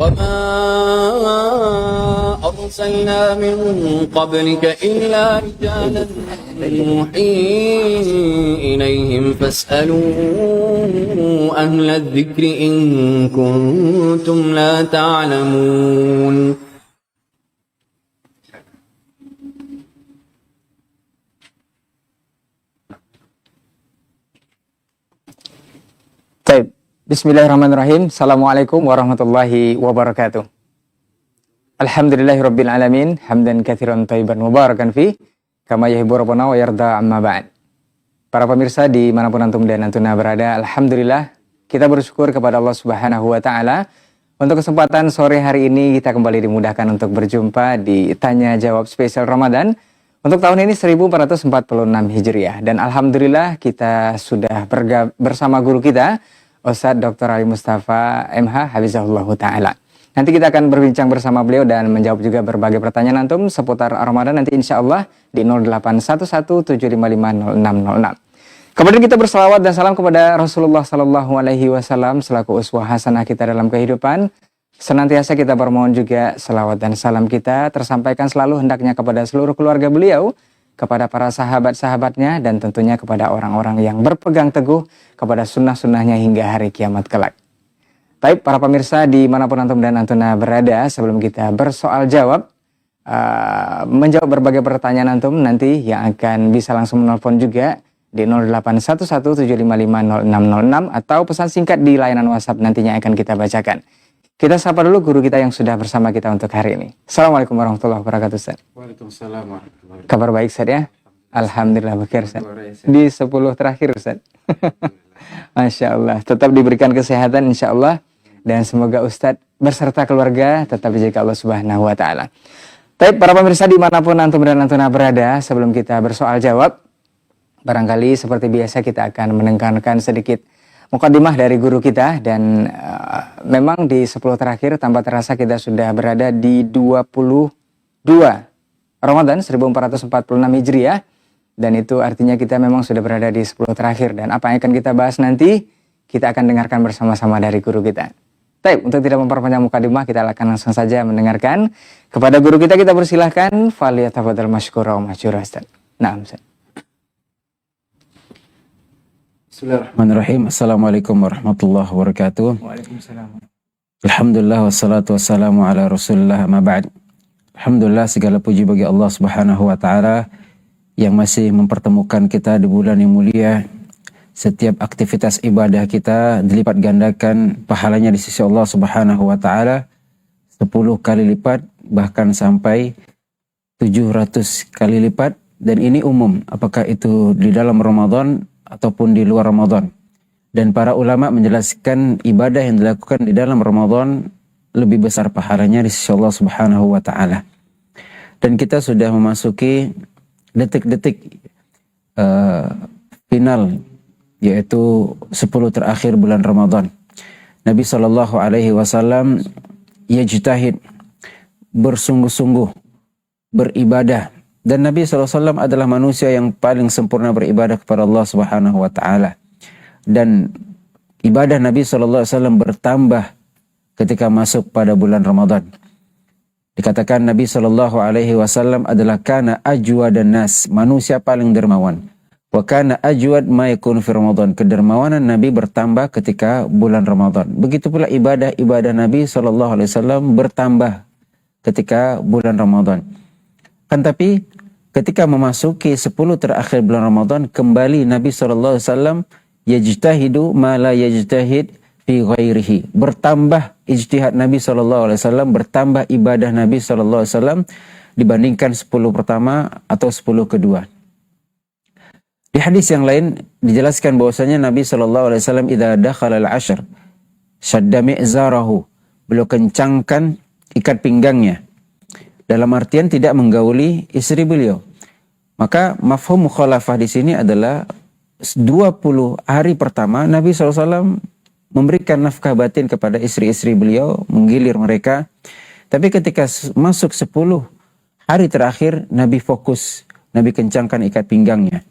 وما أرسلنا من قبلك إلا رجالا نوحي إليهم فاسألوا أهل الذكر إن كنتم لا تعلمون. Baik, bismillahirrahmanirrahim. Assalamualaikum warahmatullahi wabarakatuh. Alhamdulillahirabbil alamin, hamdan katsiran thayyiban mubarakan fi, kama yuhibbu rabbuna wa yarda amma ba'd. Para pemirsa dimanapun antum dan antuna berada, alhamdulillah kita bersyukur kepada Allah Subhanahu wa taala untuk kesempatan sore hari ini kita kembali dimudahkan untuk berjumpa di Tanya Jawab spesial Ramadan untuk tahun ini 1446 Hijriah. Dan alhamdulillah kita sudah bersama guru kita Ustadz Dr. Ali Mustafa MH Hafizahullah Ta'ala. Nanti kita akan berbincang bersama beliau dan menjawab juga berbagai pertanyaan antum seputar Ramadan nanti insya Allah di 0811750606. Kemudian kita berselawat dan salam kepada Rasulullah Sallallahu Alaihi Wasallam selaku uswah hasanah kita dalam kehidupan. Senantiasa kita bermohon juga selawat dan salam kita tersampaikan selalu hendaknya kepada seluruh keluarga beliau, kepada para sahabat-sahabatnya, dan tentunya kepada orang-orang yang berpegang teguh kepada sunnah-sunnahnya hingga hari kiamat kelak. Baik, para pemirsa dimanapun antum dan antuna berada, sebelum kita bersoal jawab, menjawab berbagai pertanyaan antum nanti yang akan bisa langsung menelpon juga di 0811755606 atau pesan singkat di layanan WhatsApp nantinya akan kita bacakan. Kita sapa dulu guru kita yang sudah bersama kita untuk hari ini. Assalamualaikum warahmatullahi wabarakatuh, Ustaz. Waalaikumsalam warahmatullahi wabarakatuh. Kabar baik, Ustaz ya? Alhamdulillah bakir, Ustaz. Di 10 terakhir, Ustaz. Masya Allah. Tetap diberikan kesehatan insya Allah. Dan semoga Ustaz berserta keluarga tetap dijaga Allah Subhanahu wa Ta'ala. Baik, para pemirsa dimanapun antum dan antuna berada, sebelum kita bersoal jawab, barangkali seperti biasa kita akan menekankan sedikit mukadimah dari guru kita. Dan memang di 10 terakhir tanpa terasa kita sudah berada di 22 Ramadan 1446 Hijriah. Dan itu artinya kita memang sudah berada di 10 terakhir. Dan apa yang akan kita bahas nanti kita akan dengarkan bersama-sama dari guru kita. Baik, untuk tidak memperpanjang mukadimah, kita akan langsung saja mendengarkan kepada guru kita. Kita persilahkan faliyatafadhal masykura wa masyura, Ustaz. Naam, Ustaz. Bismillahirrahmanirrahim. Assalamualaikum warahmatullahi wabarakatuh. Waalaikumsalam. Alhamdulillah wassalatu wassalamu ala Rasulillah ma ba'd. Alhamdulillah, segala puji bagi Allah Subhanahu wa taala yang masih mempertemukan kita di bulan yang mulia. Setiap aktivitas ibadah kita dilipat gandakan pahalanya di sisi Allah Subhanahu wa taala 10 kali lipat, bahkan sampai 700 kali lipat, dan ini umum apakah itu di dalam Ramadan ataupun di luar Ramadan. Dan para ulama menjelaskan ibadah yang dilakukan di dalam Ramadan lebih besar pahalanya di sisi Allah Subhanahu wa taala. Dan kita sudah memasuki detik-detik final, yaitu 10 terakhir bulan Ramadan. Nabi SAW yajtahid, bersungguh-sungguh beribadah. Dan Nabi SAW adalah manusia yang paling sempurna beribadah kepada Allah Subhanahu wa taala. Dan ibadah Nabi SAW bertambah ketika masuk pada bulan Ramadan. Dikatakan Nabi SAW adalah kana ajwadan nas, manusia paling dermawan. Wa kana ajwad ma yakun fi Ramadan, kedermawanan Nabi bertambah ketika bulan Ramadan. Begitu pula ibadah Nabi SAW bertambah ketika bulan Ramadan. Kan tapi ketika memasuki 10 terakhir bulan Ramadan, kembali Nabi SAW yajtahidu ma la yajtahid fi ghairihi. Bertambah ijtihad Nabi SAW, bertambah ibadah Nabi SAW dibandingkan 10 pertama atau 10 kedua. Di hadis yang lain dijelaskan bahwasanya Nabi SAW idza dakhala al-ashr shadda mi'zarahu, beliau kencangkan ikat pinggangnya, dalam artian tidak menggauli istri beliau. Maka mafhum mukhalafah di sini adalah 20 hari pertama Nabi SAW memberikan nafkah batin kepada istri-istri beliau, menggilir mereka. Tapi ketika masuk 10 hari terakhir, Nabi fokus, Nabi kencangkan ikat pinggangnya.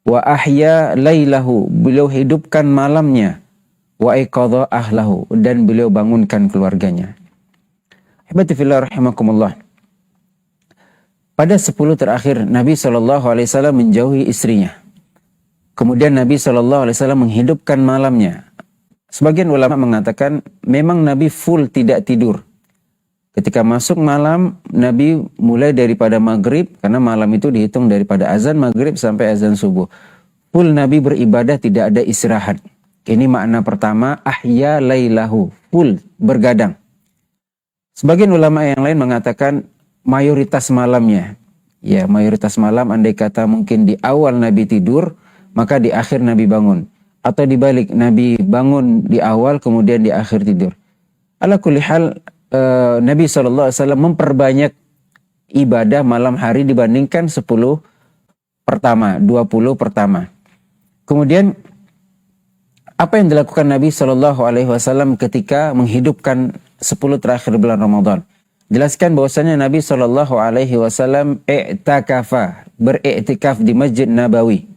Wa ahya lailahu, beliau hidupkan malamnya. Wa iqadha ahlahu, dan beliau bangunkan keluarganya. Ahibati fillah rahimakumullah. Pada 10 terakhir Nabi SAW menjauhi istrinya. Kemudian Nabi SAW menghidupkan malamnya. Sebagian ulama mengatakan memang Nabi full tidak tidur. Ketika masuk malam, Nabi mulai daripada maghrib, karena malam itu dihitung daripada azan maghrib sampai azan subuh. Full Nabi beribadah, tidak ada istirahat. Ini makna pertama, ahya lailahu, full bergadang. Sebagian ulama yang lain mengatakan mayoritas malamnya. Ya, mayoritas malam andai kata mungkin di awal Nabi tidur, maka di akhir Nabi bangun. Atau dibalik, Nabi bangun di awal kemudian di akhir tidur. Ala kulli hal, Nabi SAW memperbanyak ibadah malam hari dibandingkan 10 pertama, 20 pertama. Kemudian apa yang dilakukan Nabi SAW ketika menghidupkan 10 terakhir bulan Ramadan? Jelaskan bahwasanya Nabi SAW i'takafa, beriktikaf di Masjid Nabawi.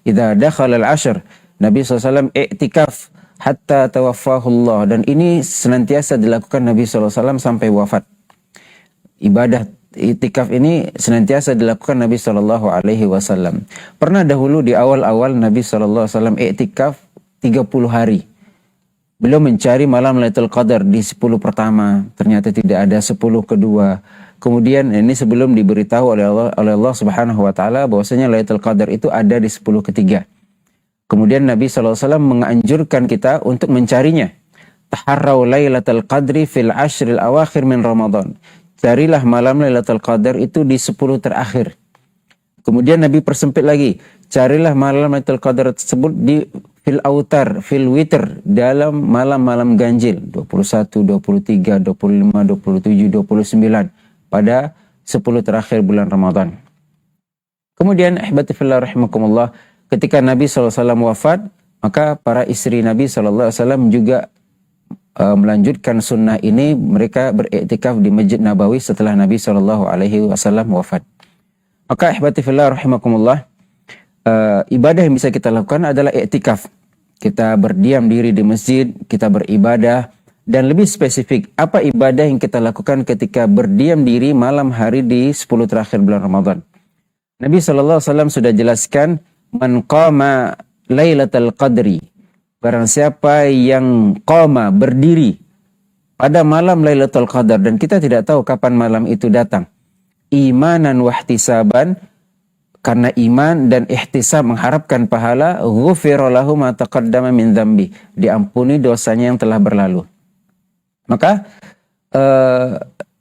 Idza dakhala al-ashr, Nabi SAW i'tikaf hatta tawaffahullah, dan ini senantiasa dilakukan Nabi SAW sampai wafat. Ibadah i'tikaf ini senantiasa dilakukan Nabi SAW. Pernah dahulu di awal-awal Nabi SAW i'tikaf 30 hari. Beliau mencari malam Lailatul Qadar di 10 pertama, ternyata tidak ada 10 kedua. Kemudian ini sebelum diberitahu oleh Allah Subhanahu wa taala bahwasanya Lailatul Qadar itu ada di 10 ketiga. Kemudian Nabi SAW menganjurkan kita untuk mencarinya. Taharrau Lailatul Qadri fil ashril awakhir min Ramadan. Carilah malam Lailatul Qadar itu di 10 terakhir. Kemudian Nabi persempit lagi. Carilah malam Lailatul Qadar tersebut di fil autar, fil witr, dalam malam-malam ganjil. 21, 23, 25, 27, 29. Pada 10 terakhir bulan Ramadan. Kemudian ahibati fillah rahimakumullah, ketika Nabi SAW wafat, maka para istri Nabi SAW juga melanjutkan sunnah ini. Mereka beriktikaf di Masjid Nabawi setelah Nabi SAW wafat. Maka ahibati fillah rahimakumullah, ibadah yang bisa kita lakukan adalah iktikaf. Kita berdiam diri di masjid, kita beribadah. Dan lebih spesifik, apa ibadah yang kita lakukan ketika berdiam diri malam hari di 10 terakhir bulan Ramadan? Nabi SAW sudah jelaskan, man qama Lailatul Qadri, barang siapa yang qama, berdiri pada malam Lailatul Qadar, dan kita tidak tahu kapan malam itu datang, imanan wahtisaban, karena iman dan ihtisab mengharapkan pahala, ghufira lahu ma taqaddama min dzambi, diampuni dosanya yang telah berlalu. Maka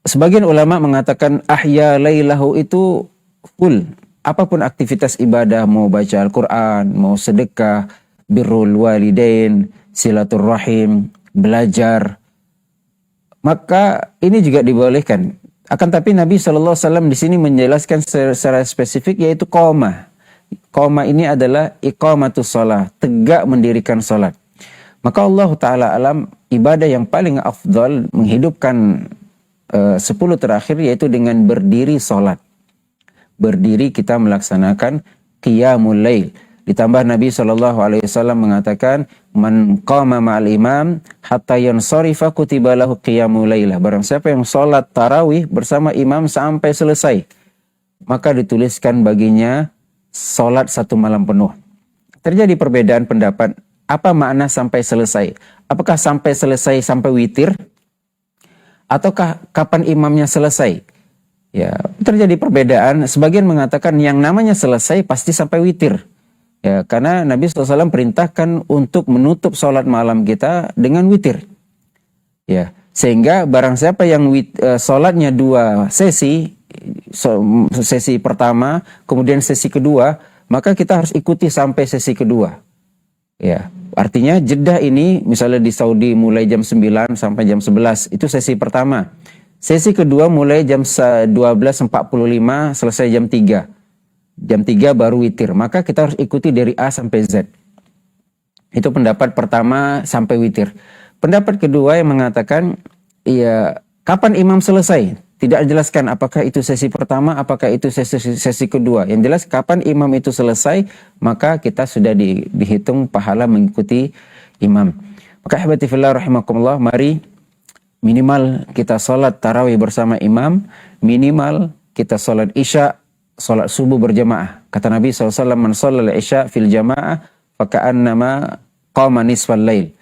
sebagian ulama mengatakan ahya lailahu itu full. Apapun aktivitas ibadah, mau baca Al-Quran, mau sedekah, birrul walidain, silaturrahim, belajar, maka ini juga dibolehkan. Akan tapi Nabi SAW di sini menjelaskan secara spesifik, yaitu qoma. Qoma ini adalah iqamatus shalah, tegak mendirikan salat. Maka Allah Ta'ala alam, ibadah yang paling afdal menghidupkan 10 terakhir yaitu dengan berdiri salat. Berdiri kita melaksanakan qiyamul lail. Ditambah Nabi SAW mengatakan, man qama ma'al imam hatta yansarifa kutiba lahu qiyamul lailah. Barang siapa yang salat tarawih bersama imam sampai selesai, maka dituliskan baginya salat 1 malam penuh. Terjadi perbedaan pendapat. Apa makna sampai selesai? Apakah sampai selesai sampai witir? Ataukah kapan imamnya selesai? Ya, terjadi perbedaan. Sebagian mengatakan yang namanya selesai pasti sampai witir. Ya, karena Nabi SAW perintahkan untuk menutup sholat malam kita dengan witir. Ya, sehingga barang siapa yang sholatnya 2 sesi, sesi pertama, kemudian sesi kedua, maka kita harus ikuti sampai sesi kedua. Ya, artinya jeda ini misalnya di Saudi mulai jam 9 sampai jam 11, itu sesi pertama. Sesi kedua mulai jam 12.45 selesai jam 3. Jam 3 baru witir. Maka kita harus ikuti dari A sampai Z. Itu pendapat pertama sampai witir. Pendapat kedua yang mengatakan, ya, kapan imam selesai? Tidak dijelaskan apakah itu sesi pertama, apakah itu sesi kedua. Yang jelas kapan imam itu selesai, maka kita sudah dihitung pahala mengikuti imam. Maka ahibati fillah rahimakumullah, mari minimal kita sholat tarawih bersama imam, minimal kita sholat isya, sholat subuh berjamaah. Kata Nabi SAW, man sholal isya fil jamaah, faka'annama qama nisfal lail.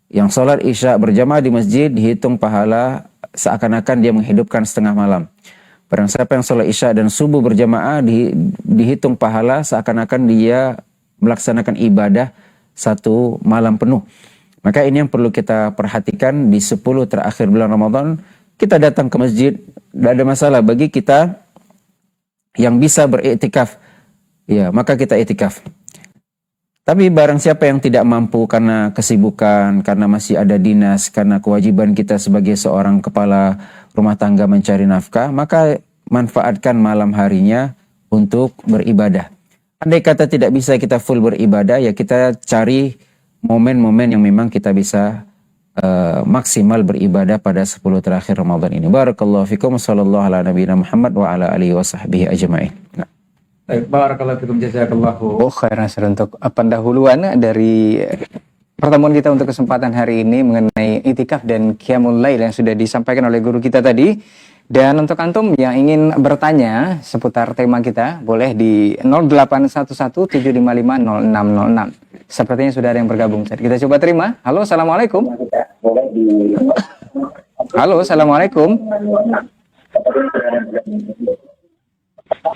Yang sholat isya berjamaah di masjid dihitung pahala seakan-akan dia menghidupkan setengah malam. Barang siapa yang sholat isya dan subuh berjamaah dihitung pahala seakan-akan dia melaksanakan ibadah satu malam penuh. Maka ini yang perlu kita perhatikan di 10 terakhir bulan Ramadan. Kita datang ke masjid, tidak ada masalah bagi kita yang bisa beriktikaf. Ya, maka kita iktikaf. Tapi barang siapa yang tidak mampu karena kesibukan, karena masih ada dinas, karena kewajiban kita sebagai seorang kepala rumah tangga mencari nafkah, maka manfaatkan malam harinya untuk beribadah. Andai kata tidak bisa kita full beribadah, ya kita cari momen-momen yang memang kita bisa maksimal beribadah pada 10 terakhir Ramadan ini. Barakallahu fikum, sallallahu ala nabiyina Muhammad wa ala alihi wa sahbihi ajma'in. Nah. Barakallahu fikum, jazakallahu khairan untuk pendahuluan dari pertemuan kita untuk kesempatan hari ini mengenai itikaf dan qiyamul lail yang sudah disampaikan oleh guru kita tadi. Dan untuk antum yang ingin bertanya seputar tema kita, boleh di 081175500606. Sepertinya sudah ada yang bergabung. Kita coba terima. Halo, assalamualaikum. Halo, assalamualaikum.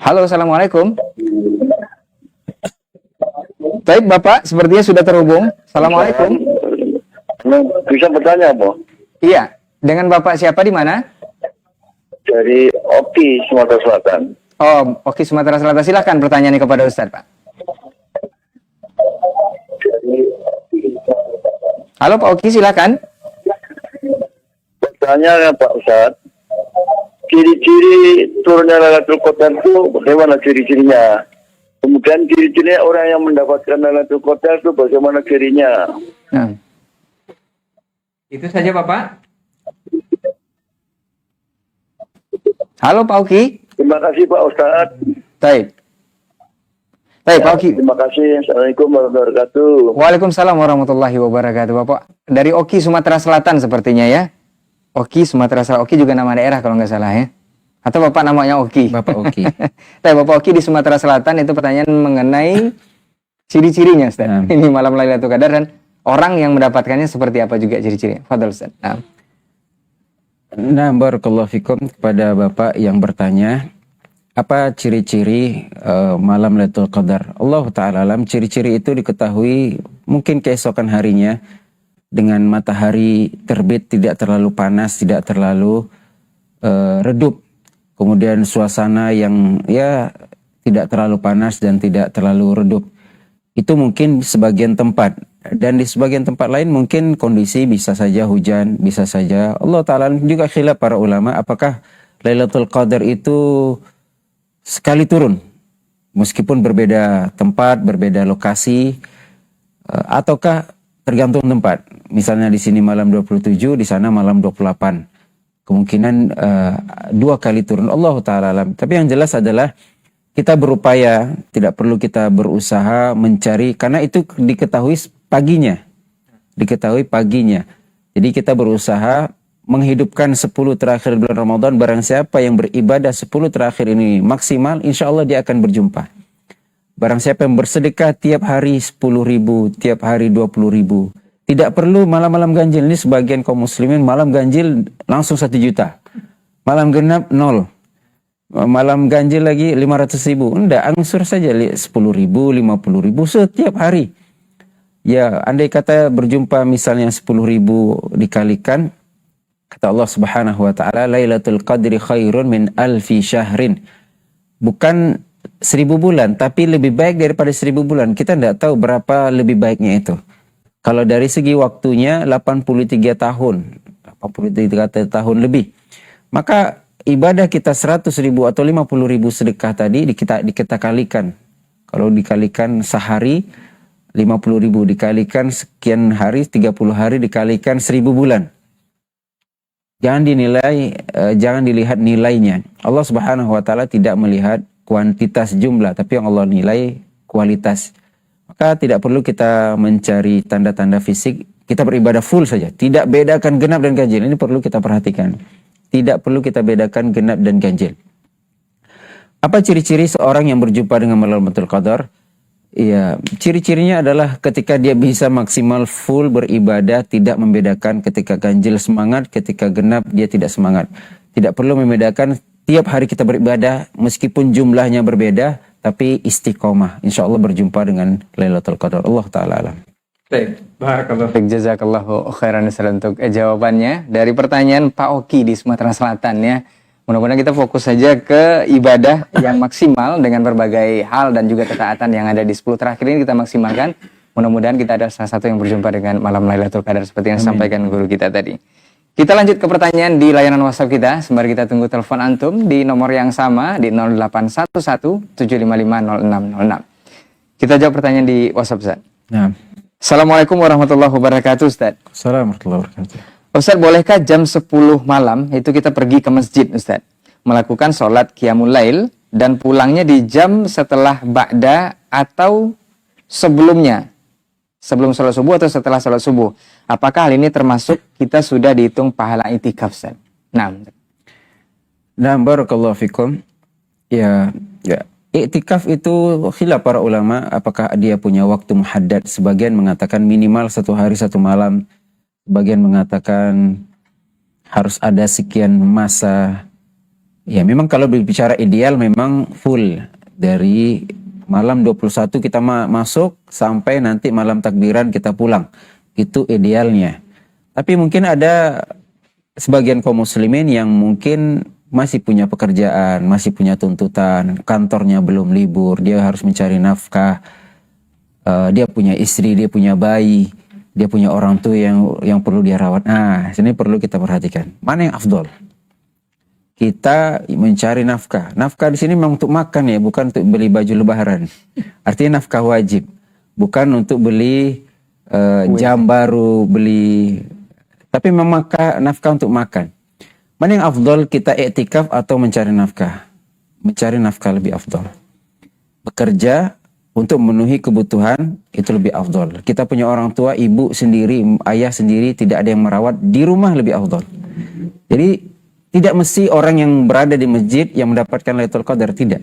Halo, assalamualaikum. Baik, Bapak, sepertinya sudah terhubung. Assalamualaikum. Bisa bertanya, Bu? Iya, dengan Bapak siapa di mana? Dari Oki, Sumatera Selatan. Oh, Oki, Sumatera Selatan. Silakan pertanyaannya kepada Ustaz, Pak. Halo, Pak Oki, silakan. Pertanyaannya, Pak Ustaz, ciri-ciri turunnya Lailatul Qadar itu bagaimana ciri-cirinya? Kemudian ciri-cirinya orang yang mendapatkan Lailatul Qadar itu bagaimana cirinya? Nah. Itu saja, Bapak. Halo, Pak Oki. Terima kasih, Pak Ustaz. Baik. Baik, Pak Oki. Terima kasih. Assalamualaikum warahmatullahi wabarakatuh. Waalaikumsalam warahmatullahi wabarakatuh, Bapak. Dari Oki, Sumatera Selatan sepertinya ya. Oki, Sumatera Selatan. Oki juga nama daerah kalau nggak salah ya. Atau Bapak namanya Oki? Bapak Oki. Tapi Bapak Oki di Sumatera Selatan itu pertanyaan mengenai ciri-cirinya, Ustaz. Ini malam Lailatul Qadar dan orang yang mendapatkannya seperti apa juga ciri-cirinya. Fadhal, Ustaz. Nah, barakallahu fikum, kepada Bapak yang bertanya, apa ciri-ciri malam Lailatul Qadar? Allah Ta'ala alam, ciri-ciri itu diketahui mungkin keesokan harinya dengan matahari terbit, tidak terlalu panas, tidak terlalu redup. Kemudian suasana yang ya tidak terlalu panas dan tidak terlalu redup. Itu mungkin sebagian tempat. Dan di sebagian tempat lain mungkin kondisi bisa saja hujan, bisa saja. Allah Ta'ala juga khilaf para ulama apakah Lailatul Qadar itu sekali turun. Meskipun berbeda tempat, berbeda lokasi, ataukah tergantung tempat. Misalnya di sini malam 27, di sana malam 28. Kemungkinan 2 kali turun. Allah Ta'ala alam. Tapi yang jelas adalah kita berupaya, tidak perlu kita berusaha mencari, karena itu diketahui paginya. Diketahui paginya. Jadi kita berusaha menghidupkan 10 terakhir bulan Ramadan. Barang siapa yang beribadah 10 terakhir ini maksimal, insya Allah dia akan berjumpa. Barang siapa yang bersedekah tiap hari 10.000, tiap hari 20.000. Tidak perlu malam-malam ganjil. Ini sebagian kaum muslimin malam ganjil langsung 1 juta. Malam genap 0. Malam ganjil lagi 500.000. Enggak, angsur saja 10.000, 50.000 setiap hari. Ya, andai kata berjumpa misalnya 10.000 dikalikan, kata Allah Subhanahu wa Ta'ala, Lailatul Qadri khairun min alfi syahrin. Bukan 1000 bulan, tapi lebih baik daripada 1000 bulan. Kita tidak tahu berapa lebih baiknya itu. Kalau dari segi waktunya 83 tahun, 83 tahun lebih. Maka ibadah kita 100.000 atau 50.000 sedekah tadi kita kalikan. Kalau dikalikan sehari 50.000, dikalikan sekian hari, 30 hari, dikalikan 1000 bulan. Jangan dinilai, jangan dilihat nilainya. Allah Subhanahu wa Ta'ala tidak melihat kuantitas jumlah, tapi yang Allah nilai kualitas. Maka tidak perlu kita mencari tanda-tanda fisik, Kita beribadah full saja, tidak bedakan genap dan ganjil. Ini perlu kita perhatikan. Tidak perlu kita bedakan genap dan ganjil. Apa ciri-ciri seorang yang berjumpa dengan malam Lailatul Qadar? Ya, ciri-cirinya adalah ketika dia bisa maksimal full beribadah, tidak membedakan ketika ganjil semangat, ketika genap dia tidak semangat. Tidak perlu membedakan tiap hari kita beribadah, meskipun jumlahnya berbeda, tapi istiqomah. Insya Allah berjumpa dengan Lailatul Qadar. Allah Ta'ala alam. Baik, barakallahu fiik, jazakallahu khairan Ustaz untuk jawabannya. Dari pertanyaan Pak Oki di Sumatera Selatan ya. Mudah-mudahan kita fokus saja ke ibadah yang maksimal dengan berbagai hal dan juga ketaatan yang ada di 10 terakhir ini kita maksimalkan. Mudah-mudahan kita ada salah satu yang berjumpa dengan malam Lailatul Qadar seperti yang disampaikan guru kita tadi. Kita lanjut ke pertanyaan di layanan WhatsApp kita. Sembari kita tunggu telepon antum di nomor yang sama di 0811 755 0606. Kita jawab pertanyaan di WhatsApp Ustaz. Nah. Assalamualaikum warahmatullahi wabarakatuh Ustaz. Assalamualaikum warahmatullahi wabarakatuh. Ustaz, bolehkah jam 10 malam itu kita pergi ke masjid Ustaz, melakukan sholat qiyamul lail dan pulangnya di jam setelah ba'da atau sebelumnya, sebelum sholat subuh atau setelah sholat subuh? Apakah hal ini termasuk kita sudah dihitung pahala itikaf Ustaz? Nah, Barakallahu fikum. Ya, iktikaf itu khilaf para ulama apakah dia punya waktu muhaddad. Sebagian mengatakan minimal 1 hari 1 malam. Sebagian mengatakan harus ada sekian masa. Ya memang kalau berbicara ideal memang full. Dari malam 21 kita masuk sampai nanti malam takbiran kita pulang. Itu idealnya. Tapi mungkin ada sebagian kaum muslimin yang mungkin masih punya pekerjaan, masih punya tuntutan, kantornya belum libur, dia harus mencari nafkah, dia punya istri, dia punya bayi, dia punya orang tua yang perlu dia rawat. Nah, sini perlu kita perhatikan. Mana yang afdol? Kita mencari nafkah. Nafkah di sini memang untuk makan ya, bukan untuk beli baju lebaran. Artinya nafkah wajib. Bukan untuk beli jam baru, tapi memang nafkah untuk makan. Mana yang afdol, kita iktikaf atau mencari nafkah? Mencari nafkah lebih afdol. Bekerja untuk memenuhi kebutuhan itu lebih afdol. Kita punya orang tua, ibu sendiri, ayah sendiri, tidak ada yang merawat, di rumah lebih afdol. Jadi tidak mesti orang yang berada di masjid yang mendapatkan Lailatul Qadar, tidak.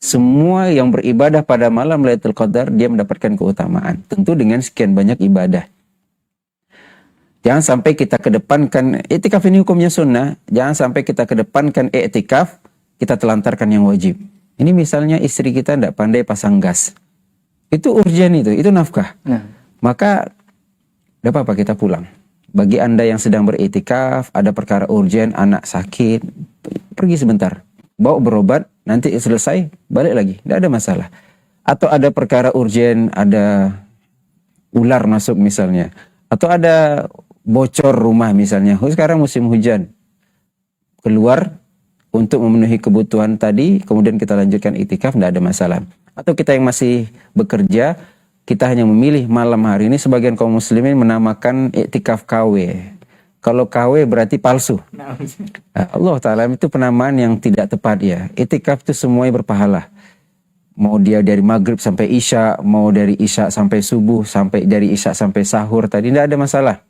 Semua yang beribadah pada malam Lailatul Qadar dia mendapatkan keutamaan, tentu dengan sekian banyak ibadah. Jangan sampai kita kedepankan iktikaf, ini hukumnya sunnah. Jangan sampai kita kedepankan iktikaf, kita telantarkan yang wajib. Ini misalnya istri kita tidak pandai pasang gas. Itu urgen itu nafkah. Nah. Maka tidak apa-apa kita pulang. Bagi Anda yang sedang beriktikaf, ada perkara urgen, anak sakit, pergi sebentar. Bawa berobat, nanti selesai, balik lagi. Tidak ada masalah. Atau ada perkara urgen, ada ular masuk misalnya. Atau ada bocor rumah misalnya. Sekarang musim hujan. Keluar untuk memenuhi kebutuhan tadi, kemudian kita lanjutkan iktikaf, tidak ada masalah. Atau kita yang masih bekerja, kita hanya memilih malam hari ini. Sebagian kaum muslimin menamakan iktikaf KW. Kalau KW berarti palsu. Allah Ta'ala itu penamaan yang tidak tepat ya. Iktikaf itu semuanya berpahala. Mau dia dari maghrib sampai isya, mau dari isya sampai subuh, sampai dari isya sampai sahur tadi, tidak ada masalah.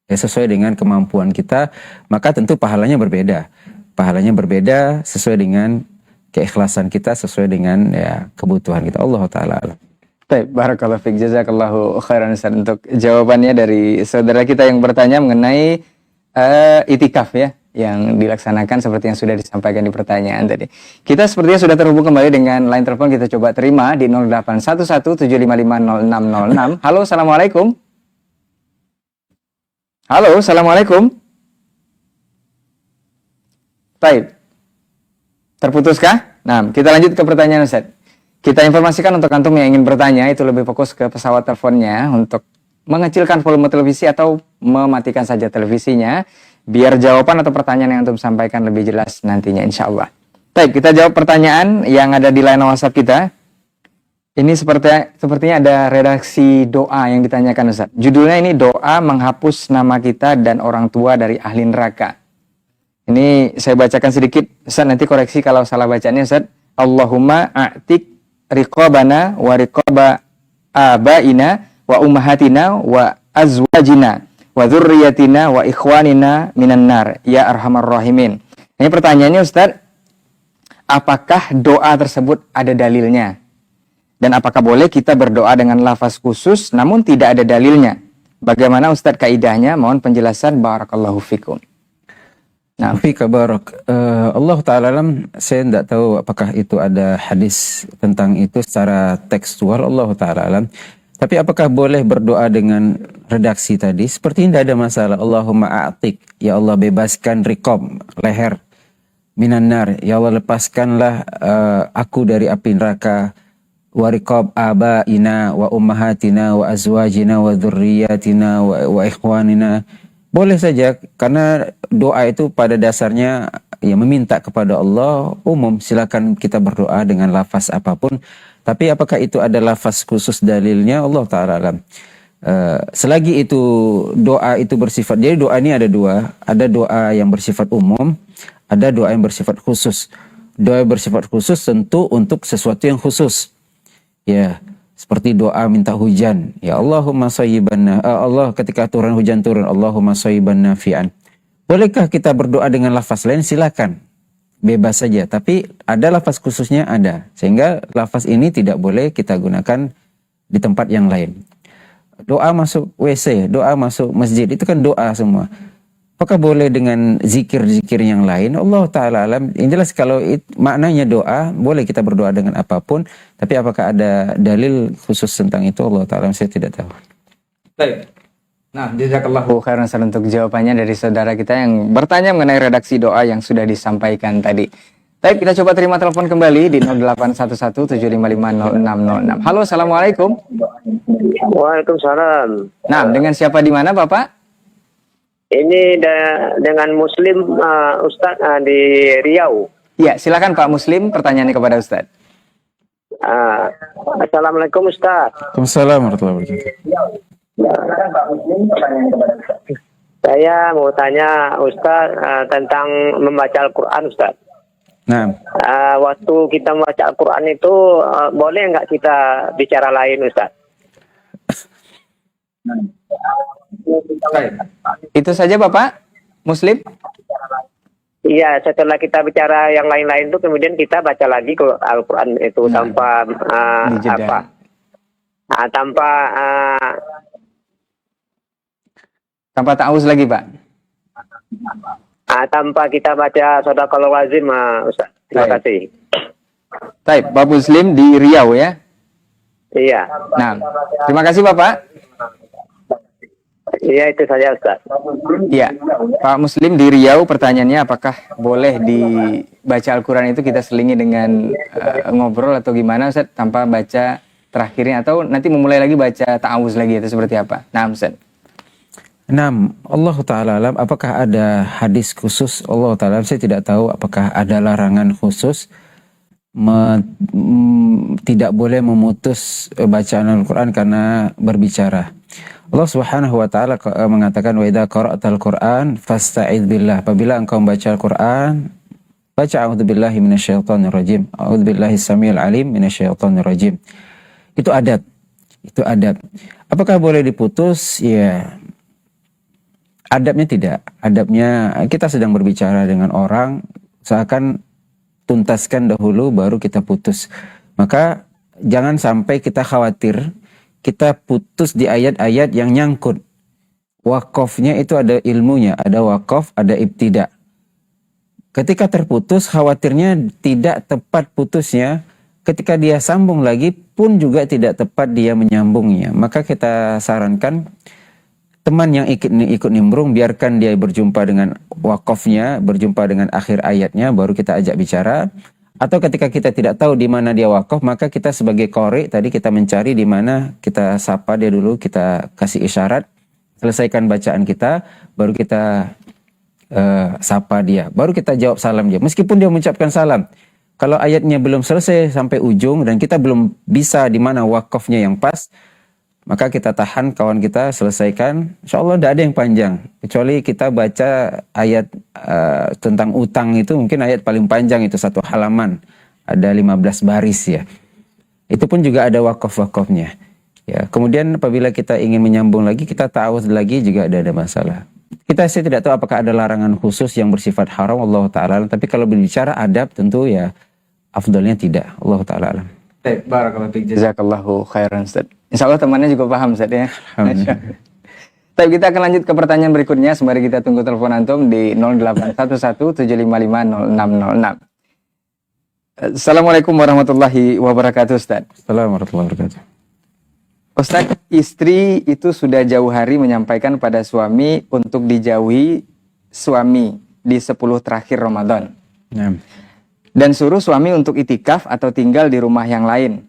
Ya, sesuai dengan kemampuan kita, maka tentu pahalanya berbeda. Pahalanya berbeda sesuai dengan keikhlasan kita, sesuai dengan ya kebutuhan kita. Allah Ta'ala alam. Baik, barakallahu fiik, jazakallahu khairan Ustaz untuk jawabannya dari saudara kita yang bertanya mengenai itikaf ya, yang dilaksanakan seperti yang sudah disampaikan di pertanyaan tadi. Kita sepertinya sudah terhubung kembali dengan line telepon, kita coba terima di 081175500606. Halo, Assalamualaikum. Halo, Assalamualaikum. Baik. Terputuskah? Nah, kita lanjut ke pertanyaan Ustaz. Kita informasikan untuk antum yang ingin bertanya itu lebih fokus ke pesawat teleponnya untuk mengecilkan volume televisi atau mematikan saja televisinya biar jawaban atau pertanyaan yang antum sampaikan lebih jelas nantinya insya Allah. Baik, kita jawab pertanyaan yang ada di line WhatsApp kita. Ini sepertinya ada redaksi doa yang ditanyakan Ustaz. Judulnya ini doa menghapus nama kita dan orang tua dari ahli neraka. Ini saya bacakan sedikit, Ustaz, nanti koreksi kalau salah bacanya Ustaz. Allahumma a'tik riqabana wa riqaba abaina wa ummahatina wa azwajina wa dzurriyyatina wa ikhwanina minan nar ya arhamar rahimin. Ini pertanyaannya Ustaz, apakah doa tersebut ada dalilnya? Dan apakah boleh kita berdoa dengan lafaz khusus namun tidak ada dalilnya? Bagaimana Ustaz kaidahnya? Mohon penjelasan, barakallahu fikum. Nah, Fika barak. Allah Ta'ala alam, saya tidak tahu apakah itu ada hadis tentang itu secara tekstual, Allah Ta'ala alam. Tapi apakah boleh berdoa dengan redaksi tadi? Seperti tidak ada masalah. Allahumma a'tik, ya Allah bebaskan riqab, leher, minan nar, ya Allah lepaskanlah aku dari api neraka, wa riqab abaina wa ummahatina wa azwajina wa dzurriyyatina wa ikhwanina. Boleh saja, karena doa itu pada dasarnya ya meminta kepada Allah umum. Silakan kita berdoa dengan lafaz apapun. Tapi apakah itu ada lafaz khusus dalilnya? Allah Ta'ala alam. Selagi itu doa itu bersifat, jadi doa ini ada dua. Ada doa yang bersifat umum, ada doa yang bersifat khusus. Doa yang bersifat khusus tentu untuk sesuatu yang khusus. Ya, seperti doa minta hujan. Ya Allahumma sayyiban, Allah ketika turun hujan turun, Allahumma sayyiban nafi'an. Bolehkah kita berdoa dengan lafaz lain? Silakan. Bebas saja. Tapi ada lafaz khususnya, ada. Sehingga lafaz ini tidak boleh kita gunakan di tempat yang lain. Doa masuk WC, doa masuk masjid, itu kan doa semua. Apakah boleh dengan zikir-zikir yang lain? Allah Ta'ala alam. Yang jelas kalau maknanya doa, boleh kita berdoa dengan apapun. Tapi apakah ada dalil khusus tentang itu? Allah Ta'ala alam, saya tidak tahu. baik. Nah, jazakallahu khairan untuk jawabannya dari saudara kita yang bertanya mengenai redaksi doa yang sudah disampaikan tadi. Baik, kita coba terima telepon kembali di 0811755606. Halo, assalamualaikum. Waalaikumsalam. Nah, dengan siapa di mana Bapak? Ini dengan Muslim Ustadz di Riau. Ya, silakan Pak Muslim, pertanyaannya kepada Ustadz. Assalamualaikum Ustadz. Waalaikumsalam warahmatullahi wabarakatuh. Saya mau tanya Ustadz tentang membaca Al-Quran Ustadz. Nah, Waktu kita membaca Al-Quran itu boleh nggak kita bicara lain Ustadz? Itu saja Bapak Muslim? Iya, setelah kita bicara yang lain-lain itu kemudian kita baca lagi ke Al-Quran itu tanpa dijeda. Tanpa ta'awuz lagi Pak? Tanpa kita baca Shadaqallahul Azim Ustaz. Terima kasih. Baik, Pak Muslim di Riau ya? Iya. Nah, terima kasih Bapak. Iya, itu saja Ustaz. Iya, Pak Muslim di Riau, pertanyaannya apakah boleh dibaca Al-Quran itu kita selingi dengan ngobrol atau gimana Ustaz, tanpa baca terakhirnya, atau nanti memulai lagi baca ta'awuz lagi, itu seperti apa? Nah Ustaz. nah, Allah Ta'ala alam, apakah ada hadis khusus? Allah Ta'ala alam, saya tidak tahu apakah ada larangan khusus tidak boleh memutus bacaan Al-Quran karena berbicara. Allah Subhanahu wa taala mengatakan wa idza qara'tal Qur'an fasta'idz billah. Apabila engkau membaca Al-Qur'an, baca a'udzubillahi minasyaitonir rajim. A'udzubillahi samil alim minasyaitonir rajim. Itu adab. Itu adab. Apakah boleh diputus? Ya. Adabnya tidak. Adabnya kita sedang berbicara dengan orang, seakan tuntaskan dahulu baru kita putus. Maka jangan sampai kita khawatir kita putus di ayat-ayat yang nyangkut. Wakofnya itu ada ilmunya, ada wakof, ada ibtida. Ketika terputus, khawatirnya tidak tepat putusnya. Ketika dia sambung lagi pun juga tidak tepat dia menyambungnya. Maka kita sarankan teman yang ikut nimbrung, biarkan dia berjumpa dengan wakofnya, berjumpa dengan akhir ayatnya, baru kita ajak bicara. Atau ketika kita tidak tahu di mana dia wakaf, maka kita sebagai qori tadi kita mencari di mana, kita sapa dia dulu, kita kasih isyarat, selesaikan bacaan kita, baru kita sapa dia, baru kita jawab salam dia. Meskipun dia mengucapkan salam, kalau ayatnya belum selesai sampai ujung dan kita belum bisa di mana wakafnya yang pas, maka kita tahan kawan kita, selesaikan. Insya Allah tidak ada yang panjang. Kecuali kita baca ayat tentang utang itu, mungkin ayat paling panjang itu 1 halaman. Ada 15 baris ya. Itu pun juga ada wakaf-wakafnya. Ya, kemudian apabila kita ingin menyambung lagi, kita ta'awudz lagi juga ada masalah. Saya tidak tahu apakah ada larangan khusus yang bersifat haram, Allah Ta'ala alam. Tapi kalau berbicara adab tentu ya afdalnya tidak, Allah Ta'ala alam. Baik, barakallahu fiik, jazakallahu khairan Ustaz. Insyaallah temannya juga paham Ustaz ya. Alhamdulillah. Tapi kita akan lanjut ke pertanyaan berikutnya. Sembari kita tunggu telepon antum di 0811-755-0606. Assalamualaikum warahmatullahi wabarakatuh Ustaz. Assalamualaikum warahmatullahi wabarakatuh. Ustaz, istri itu sudah jauh hari menyampaikan pada suami untuk dijauhi suami di 10 terakhir Ramadan. Ya. Dan suruh suami untuk itikaf atau tinggal di rumah yang lain.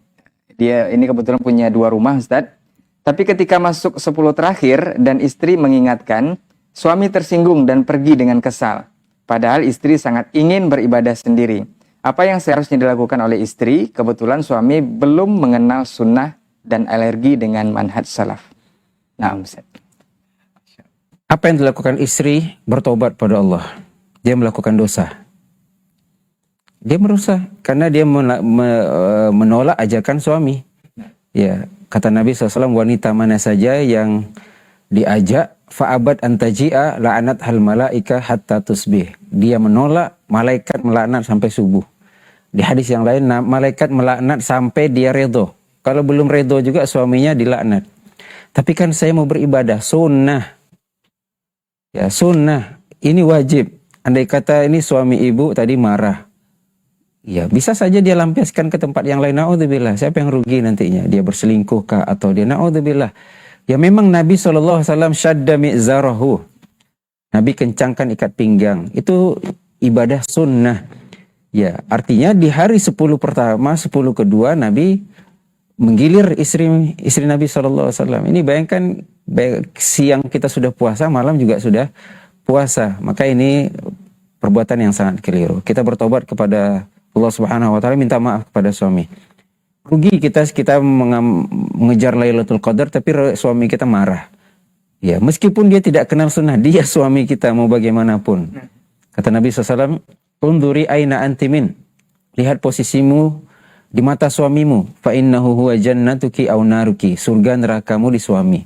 Dia ini kebetulan punya 2 rumah Ustaz. Tapi ketika masuk 10 terakhir dan istri mengingatkan, suami tersinggung dan pergi dengan kesal. Padahal istri sangat ingin beribadah sendiri. Apa yang seharusnya dilakukan oleh istri? Kebetulan suami belum mengenal sunnah dan alergi dengan manhaj salaf. Nah, Ustaz. Apa yang dilakukan istri? Bertobat pada Allah. Dia melakukan dosa. Dia merusak karena dia menolak ajakan suami. Ya, kata Nabi SAW, wanita mana saja yang diajak fa'abad antaji'a la'anat hal malaika hatta tusbih. Dia menolak, malaikat melaknat sampai subuh. Di hadis yang lain, malaikat melaknat sampai dia redho. Kalau belum redho juga suaminya dilaknat. Tapi kan saya mau beribadah, sunnah. Ya, sunnah. Ini wajib. Andai kata ini suami ibu tadi marah. Ya, bisa saja dia lampiaskan ke tempat yang lain. Na'udzubillah. Siapa yang rugi nantinya? Dia berselingkuh kah? Atau dia na'udzubillah. Ya memang Nabi SAW syadda mi'zarahu. Nabi kencangkan ikat pinggang. Itu ibadah sunnah. Ya, artinya di hari 10 pertama, 10 kedua Nabi menggilir istri Nabi SAW. Ini bayangkan siang kita sudah puasa, malam juga sudah puasa. Maka ini perbuatan yang sangat keliru. Kita bertobat kepada Allah Subhanahu wa taala, minta maaf kepada suami. Rugi kita mengejar Lailatul Qadar tapi suami kita marah. Ya, meskipun dia tidak kenal sunnah, dia suami kita mau bagaimanapun. Kata Nabi SAW, "Unduri aina antimin." Lihat posisimu di mata suamimu, fa innahu huwa jannatuki aw naruki, surga nerakamu di suami.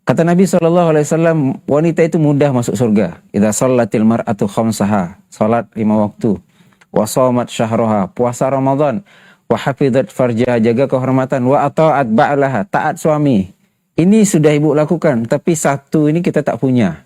Kata Nabi SAW, wanita itu mudah masuk surga. Idza shallatil mar'atu khamsaha, salat 5 waktu, wa shamat syahraha, puasa Ramadan, wa hafizat farjaha, jaga kehormatan, wa ata'at ba'laha, taat suami. Ini sudah ibu lakukan, tapi satu ini kita tak punya.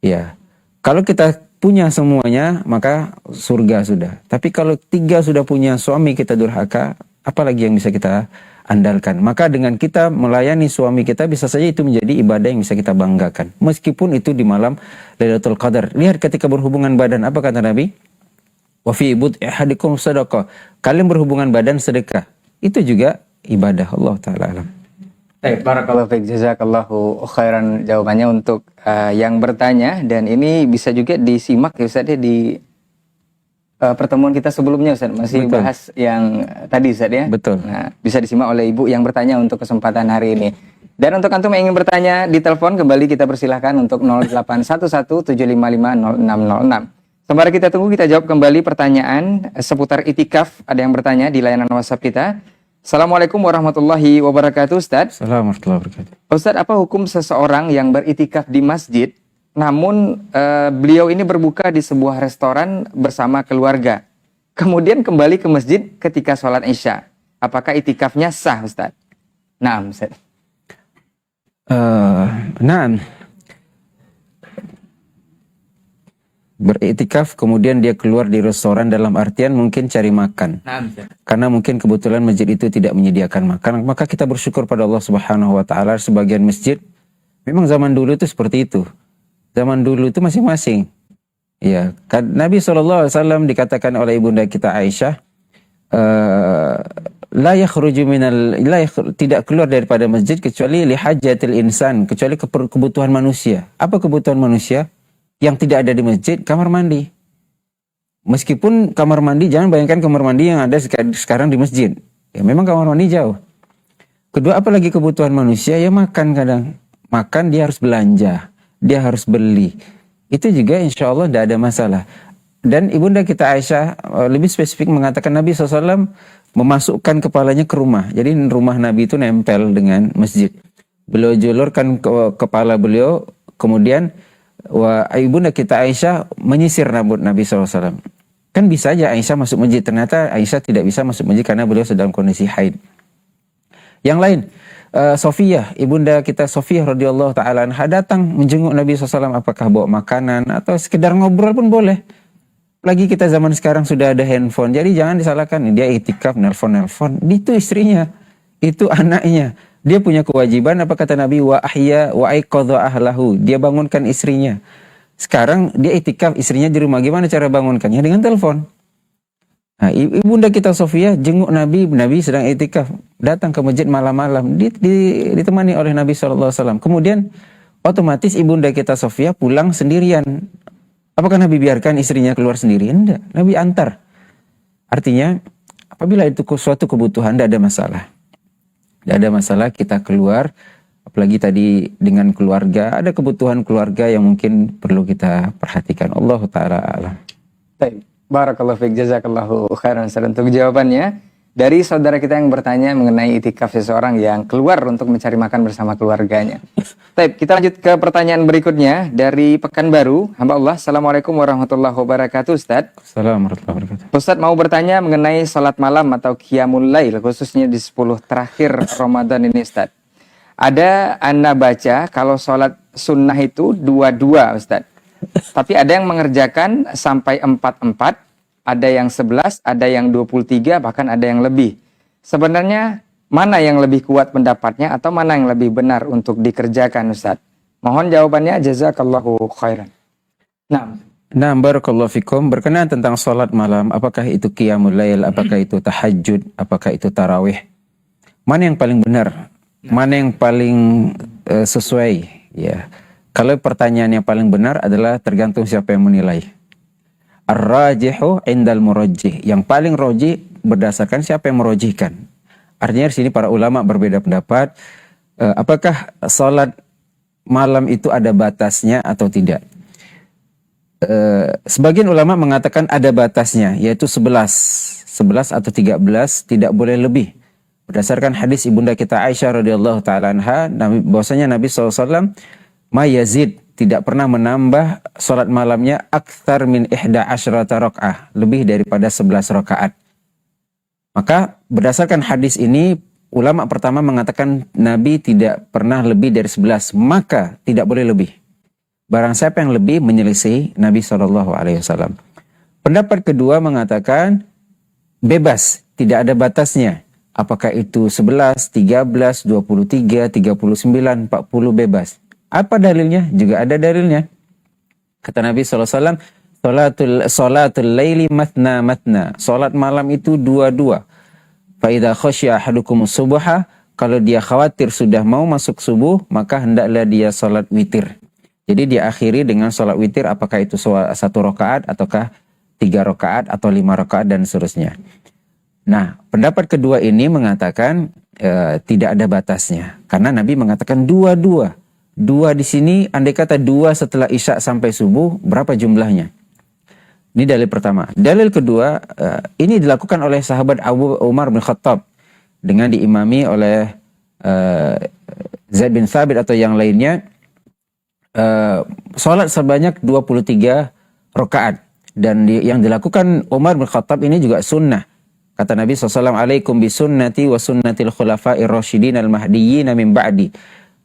Ya. Kalau kita punya semuanya, maka surga sudah. Tapi kalau 3 sudah punya, suami kita durhaka, apalagi yang bisa kita andalkan. Maka dengan kita melayani suami kita, bisa saja itu menjadi ibadah yang bisa kita banggakan. Meskipun itu di malam Lailatul Qadar. Lihat ketika berhubungan badan, apa kata Nabi? Wa fi bud'i ahadikum sadaqah. Kalian berhubungan badan sedekah. Itu juga ibadah, Allah Ta'ala alam. Barakallahu fiik, jazakallahu khairan jawabannya untuk yang bertanya, dan ini bisa juga disimak ya Ustaz ya di pertemuan kita sebelumnya Ustaz, masih Betul. bahas yang tadi Ustaz ya. Betul. Nah, bisa disimak oleh ibu yang bertanya untuk kesempatan hari ini. Dan untuk antum yang ingin bertanya di telepon, kembali kita persilahkan untuk 0811-755-0606. Sembari kita tunggu, kita jawab kembali pertanyaan seputar itikaf. Ada yang bertanya di layanan WhatsApp kita. Assalamualaikum warahmatullahi wabarakatuh Ustaz. Assalamualaikum warahmatullahi wabarakatuh. Ustaz, apa hukum seseorang yang beritikaf di masjid, namun beliau ini berbuka di sebuah restoran bersama keluarga, kemudian kembali ke masjid ketika sholat Isya? Apakah itikafnya sah Ustaz? Naam Ustaz. Naam. Beritikaf kemudian dia keluar di restoran dalam artian mungkin cari makan. Karena mungkin kebetulan masjid itu tidak menyediakan makan, maka kita bersyukur pada Allah Subhanahu wa taala. Sebagian masjid memang zaman dulu itu seperti itu. Zaman dulu itu masing-masing. Ya, Nabi SAW dikatakan oleh ibunda kita Aisyah, tidak keluar daripada masjid kecuali li hajatil insan, kecuali kebutuhan manusia. Apa kebutuhan manusia? Yang tidak ada di masjid, kamar mandi. Meskipun kamar mandi, jangan bayangkan kamar mandi yang ada sekarang di masjid. Ya memang kamar mandi jauh. Kedua, apalagi kebutuhan manusia? Ya makan kadang. Makan dia harus belanja. Dia harus beli. Itu juga insya Allah tidak ada masalah. Dan ibunda kita Aisyah lebih spesifik mengatakan Nabi SAW memasukkan kepalanya ke rumah. Jadi rumah Nabi itu nempel dengan masjid. Beliau julurkan kepala beliau, kemudian ibunda kita Aisyah menyisir rambut Nabi SAW. Kan bisa aja Aisyah masuk masjid, ternyata Aisyah tidak bisa masuk masjid karena beliau sedang kondisi haid. Yang lain, Sofiyah, ibunda kita Sofiyah radhiyallahu taala anha datang menjenguk Nabi SAW, apakah bawa makanan atau sekedar ngobrol pun boleh. Lagi kita zaman sekarang sudah ada handphone, jadi jangan disalahkan dia iktikaf nelpon. Itu istrinya, itu anaknya. Dia punya kewajiban, apa kata Nabi, wa ahya wa aiqadha ahlahu. Dia bangunkan istrinya. Sekarang dia iktikaf, istrinya di rumah, gimana cara bangunkannya? Dengan telepon. Nah, ibunda kita Sofiyah jenguk Nabi sedang iktikaf, datang ke masjid malam-malam, ditemani oleh Nabi SAW. Kemudian otomatis ibunda kita Sofiyah pulang sendirian. Apakah Nabi biarkan istrinya keluar sendiri? Enggak, Nabi antar. Artinya apabila itu suatu kebutuhan, tidak ada masalah. Tidak ada masalah kita keluar, apalagi tadi dengan keluarga, ada kebutuhan keluarga yang mungkin perlu kita perhatikan. Allah Ta'ala alam. Baik. Barakallahu fiik, jazakallahu khairan Ustaz untuk jawabannya. Dari saudara kita yang bertanya mengenai itikaf seseorang yang keluar untuk mencari makan bersama keluarganya. Baik, kita lanjut ke pertanyaan berikutnya dari Pekanbaru. Hamba Allah, Assalamualaikum warahmatullahi wabarakatuh Ustaz. Assalamualaikum warahmatullahi wabarakatuh. Ustaz mau bertanya mengenai salat malam atau qiyamul lail, khususnya di 10 terakhir Ramadan ini Ustaz. Ada anda baca kalau salat sunnah itu 22 Ustaz. Tapi ada yang mengerjakan sampai 44, ada yang 11, ada yang 23, bahkan ada yang lebih. Sebenarnya mana yang lebih kuat pendapatnya atau mana yang lebih benar untuk dikerjakan Ustaz? Mohon jawabannya, jazakallahu khairan. Nah, barakallahu fikum, berkenaan tentang salat malam, apakah itu qiyamul lail, apakah itu tahajud, apakah itu tarawih? Mana yang paling benar? Mana yang paling sesuai? Ya. Kalau pertanyaan yang paling benar adalah tergantung siapa yang menilai. Ar-rajihu indal murajjih. Yang paling rajih berdasarkan siapa yang merajihkan. Artinya di sini para ulama berbeda pendapat. Apakah salat malam itu ada batasnya atau tidak? Sebagian ulama mengatakan ada batasnya, yaitu 11 atau 13, tidak boleh lebih. Berdasarkan hadis ibunda kita Aisyah radhiyallahu taala anha, bahwasanya Nabi SAW ma yazid, tidak pernah menambah salat malamnya aktsar min 11 rakaat, lebih daripada 11 rakaat. Maka berdasarkan hadis ini, ulama pertama mengatakan Nabi tidak pernah lebih dari 11, maka tidak boleh lebih. Barang siapa yang lebih menyelisih Nabi SAW. Pendapat kedua mengatakan bebas, tidak ada batasnya. Apakah itu 11, 13, 23, 39, 40 bebas. Apa dalilnya? Juga ada dalilnya. Kata Nabi SAW, Salatul laili matna. Salat malam itu dua-dua. Fa idza khasya ahadukum subha, kalau dia khawatir sudah mau masuk subuh, maka hendaklah dia salat witir. Jadi dia akhiri dengan salat witir, apakah itu 1 rakaat ataukah 3 rakaat atau 5 rakaat dan seterusnya. Nah, pendapat kedua ini mengatakan tidak ada batasnya. Karena Nabi mengatakan dua-dua. Dua di sini, andai kata 2 setelah isya sampai subuh, berapa jumlahnya? Ini dalil pertama. Dalil kedua, ini dilakukan oleh sahabat Abu Umar bin Khattab dengan diimami oleh Zaid bin Thabit atau yang lainnya. Salat sebanyak 23 rakaat. Dan yang dilakukan Umar bin Khattab ini juga sunnah. Kata Nabi SAW, alaikum bisunnati wa sunnatil khulafa'ir rasyidin al-mahdiyyin min ba'di.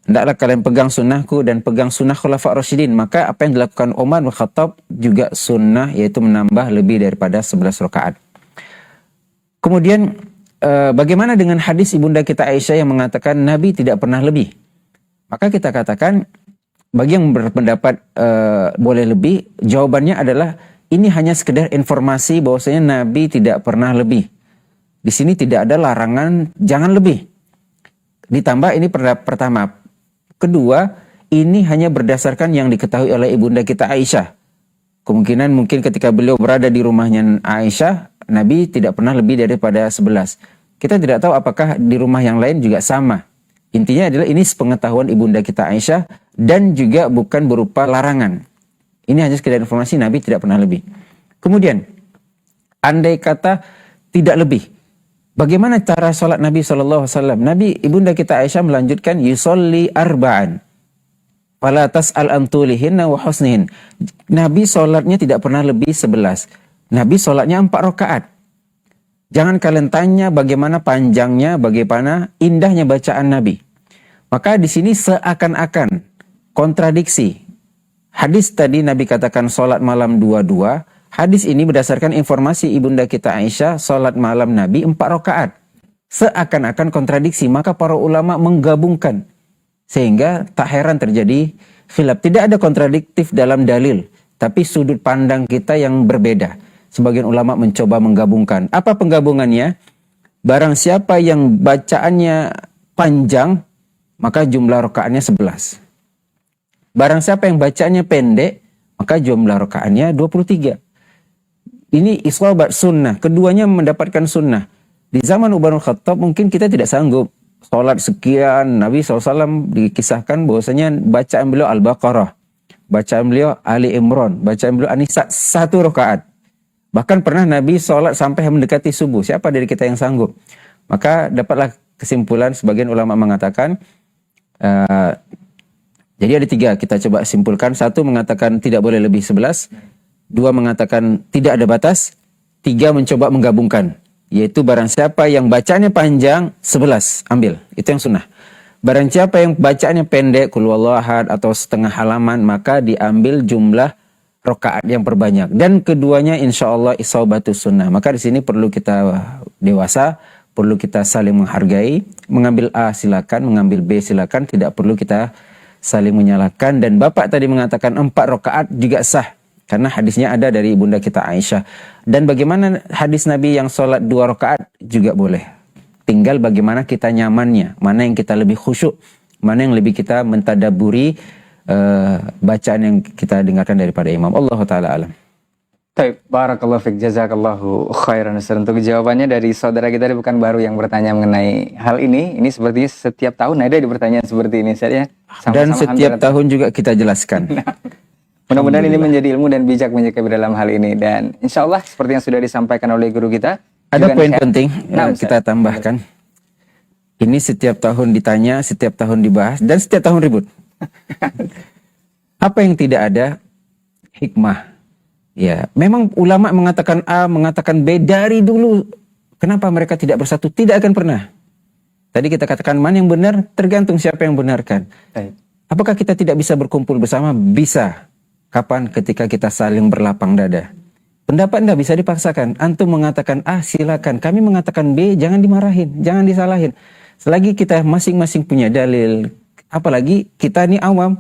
Hendaklah kalian pegang sunnahku dan pegang sunnah khulafa' rasyidin. Maka apa yang dilakukan Umar bin Khattab juga sunnah, yaitu menambah lebih daripada 11 rakaat. Kemudian bagaimana dengan hadis ibunda kita Aisyah yang mengatakan Nabi tidak pernah lebih? Maka kita katakan bagi yang berpendapat boleh lebih, jawabannya adalah ini hanya sekedar informasi bahwasanya Nabi tidak pernah lebih. Di sini tidak ada larangan jangan lebih. Ditambah ini pertama. Kedua, ini hanya berdasarkan yang diketahui oleh ibunda kita Aisyah. Kemungkinan mungkin ketika beliau berada di rumahnya Aisyah, Nabi tidak pernah lebih daripada 11. Kita tidak tahu apakah di rumah yang lain juga sama. Intinya adalah ini sepengetahuan ibunda kita Aisyah dan juga bukan berupa larangan. Ini hanya sekedar informasi, Nabi tidak pernah lebih. Kemudian, andai kata tidak lebih, Bagaimana cara sholat Nabi SAW? Nabi, ibunda kita Aisyah melanjutkan, yusolli arba'an. Fala tas'al antulihinna wa husnihin. Nabi sholatnya tidak pernah lebih 11. Nabi sholatnya 4 rakaat. Jangan kalian tanya bagaimana panjangnya, bagaimana indahnya bacaan Nabi. Maka di sini seakan-akan kontradiksi. Hadis tadi Nabi katakan sholat malam 22. Hadis ini berdasarkan informasi ibunda kita Aisyah, sholat malam Nabi 4 rakaat. Seakan-akan kontradiksi, maka para ulama menggabungkan. Sehingga tak heran terjadi khilaf. Tidak ada kontradiktif dalam dalil, tapi sudut pandang kita yang berbeda. Sebagian ulama mencoba menggabungkan. Apa penggabungannya? Barang siapa yang bacaannya panjang, maka jumlah rakaatnya 11. Barang siapa yang bacaannya pendek, maka jumlah rakaatnya 23. Ini iswabat sunnah. Keduanya mendapatkan sunnah. Di zaman Umar bin Khattab mungkin kita tidak sanggup. Salat sekian, Nabi SAW dikisahkan bahwasanya bacaan beliau Al-Baqarah, bacaan beliau Ali Imran, bacaan beliau An-Nisa 1 rakaat. Bahkan pernah Nabi sholat sampai mendekati subuh. Siapa dari kita yang sanggup? Maka dapatlah kesimpulan, sebagian ulama mengatakan, jadi ada 3, kita coba simpulkan. 1 mengatakan tidak boleh lebih 11. 2 mengatakan tidak ada batas. 3 mencoba menggabungkan. Yaitu barang siapa yang bacaannya panjang, 11, ambil. Itu yang sunnah. Barang siapa yang bacaannya pendek, Qul huwallahu ahad atau setengah halaman, maka diambil jumlah rakaat yang perbanyak. Dan keduanya insya Allah isabatus sunnah. Maka di sini perlu kita dewasa, perlu kita saling menghargai. Mengambil A silakan, mengambil B silakan, tidak perlu kita saling menyalahkan. Dan Bapak tadi mengatakan 4 rakaat juga sah. Karena hadisnya ada dari ibunda kita Aisyah. Dan bagaimana hadis Nabi yang sholat 2 rakaat juga boleh. Tinggal bagaimana kita nyamannya. Mana yang kita lebih khusyuk. Mana yang lebih kita mentadaburi bacaan yang kita dengarkan daripada imam. Allah Ta'ala alam. Baik, barakallahu fiik, jazakallahu khairan. Untuk jawabannya dari saudara kita bukan baru yang bertanya mengenai hal ini. Ini sepertinya setiap tahun ada di pertanyaan seperti ini, Ustaz ya. Dan setiap tahun juga kita jelaskan. Mudah-mudahan ini menjadi ilmu dan bijak menyikapi dalam hal ini. Dan insya Allah seperti yang sudah disampaikan oleh guru kita. Ada poin penting yang kita tambahkan. Ini setiap tahun ditanya, setiap tahun dibahas, dan setiap tahun ribut. Apa yang tidak ada? Hikmah. Ya, memang ulama mengatakan A, mengatakan B dari dulu. Kenapa mereka tidak bersatu? Tidak akan pernah. Tadi kita katakan mana yang benar, tergantung siapa yang benarkan. Apakah kita tidak bisa berkumpul bersama? Bisa. Kapan? Ketika kita saling berlapang dada. Pendapat tidak bisa dipaksakan. Antum mengatakan A, silakan. Kami mengatakan B, jangan dimarahin, jangan disalahin. Selagi kita masing-masing punya dalil, apalagi kita ini awam,